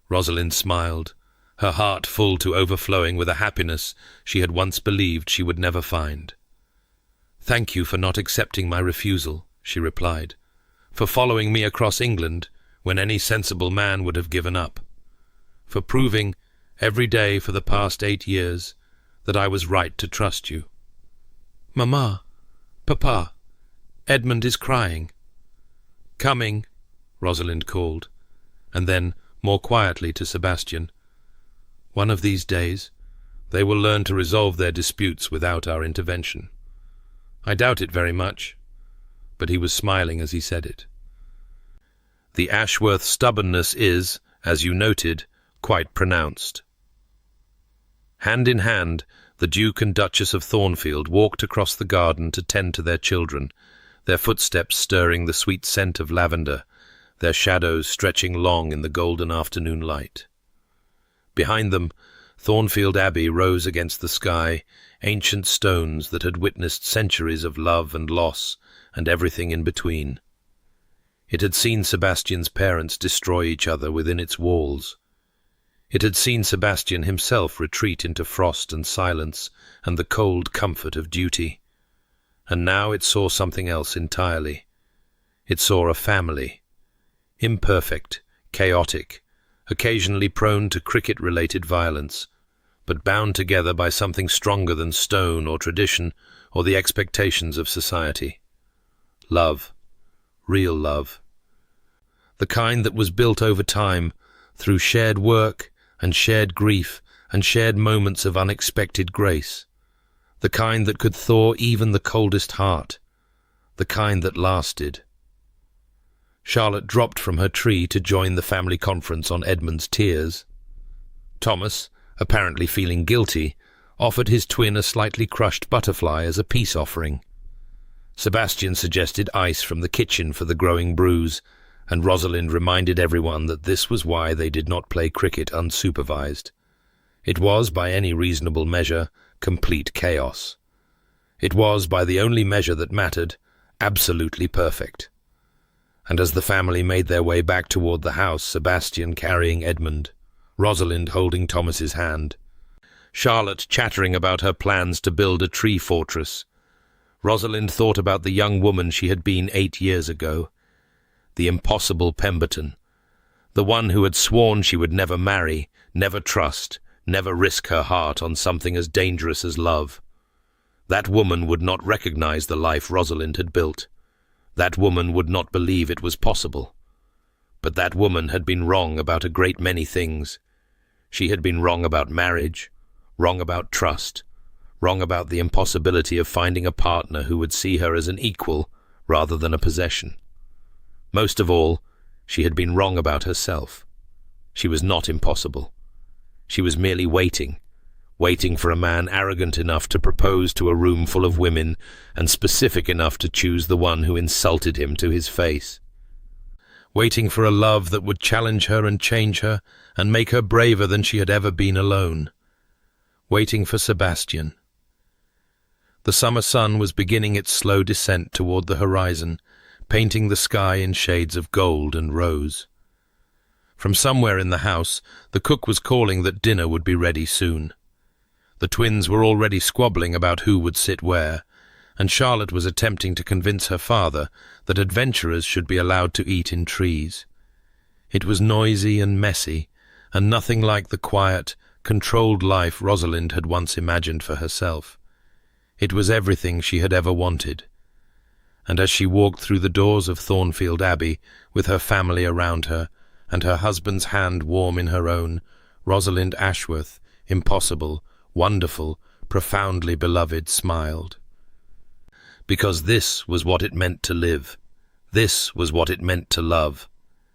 Rosalind smiled, her heart full to overflowing with a happiness she had once believed she would never find. "Thank you for not accepting my refusal," she replied, "for following me across England when any sensible man would have given up, for proving, every day for the past 8 years, that I was right to trust you." "Mamma, Papa, Edmund is crying." "Coming," Rosalind called, and then, more quietly to Sebastian, "One of these days, they will learn to resolve their disputes without our intervention." I doubt it very much, but he was smiling as he said it. The Ashworth stubbornness is, as you noted, quite pronounced. Hand in hand, the Duke and Duchess of Thornfield walked across the garden to tend to their children, their footsteps stirring the sweet scent of lavender, their shadows stretching long in the golden afternoon light. Behind them, Thornfield Abbey rose against the sky, ancient stones that had witnessed centuries of love and loss and everything in between. It had seen Sebastian's parents destroy each other within its walls. It had seen Sebastian himself retreat into frost and silence and the cold comfort of duty. And now it saw something else entirely. It saw a family. Imperfect, chaotic, occasionally prone to cricket-related violence, but bound together by something stronger than stone or tradition or the expectations of society. Love. Real love. The kind that was built over time, through shared work and shared grief and shared moments of unexpected grace. The kind that could thaw even the coldest heart. The kind that lasted. Charlotte dropped from her tree to join the family conference on Edmund's tears. Thomas, apparently feeling guilty, offered his twin a slightly crushed butterfly as a peace offering. Sebastian suggested ice from the kitchen for the growing bruise, and Rosalind reminded everyone that this was why they did not play cricket unsupervised. It was, by any reasonable measure, complete chaos. It was, by the only measure that mattered, absolutely perfect. And as the family made their way back toward the house, Sebastian carrying Edmund, Rosalind holding Thomas's hand, Charlotte chattering about her plans to build a tree fortress, Rosalind thought about the young woman she had been 8 years ago, the impossible Pemberton, the one who had sworn she would never marry, never trust, never risk her heart on something as dangerous as love. That woman would not recognize the life Rosalind had built. That woman would not believe it was possible. But that woman had been wrong about a great many things. She had been wrong about marriage, wrong about trust, wrong about the impossibility of finding a partner who would see her as an equal rather than a possession. Most of all, she had been wrong about herself. She was not impossible. She was merely waiting for a man arrogant enough to propose to a room full of women and specific enough to choose the one who insulted him to his face. Waiting for a love that would challenge her and change her and make her braver than she had ever been alone. Waiting for Sebastian. The summer sun was beginning its slow descent toward the horizon, painting the sky in shades of gold and rose. From somewhere in the house, the cook was calling that dinner would be ready soon. The twins were already squabbling about who would sit where, and Charlotte was attempting to convince her father that adventurers should be allowed to eat in trees. It was noisy and messy, and nothing like the quiet, controlled life Rosalind had once imagined for herself. It was everything she had ever wanted. And as she walked through the doors of Thornfield Abbey, with her family around her, and her husband's hand warm in her own, Rosalind Ashworth, impossible, wonderful, profoundly beloved, smiled. Because this was what it meant to live. This was what it meant to love.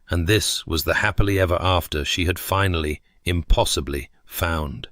And this was the happily ever after she had finally, impossibly, found.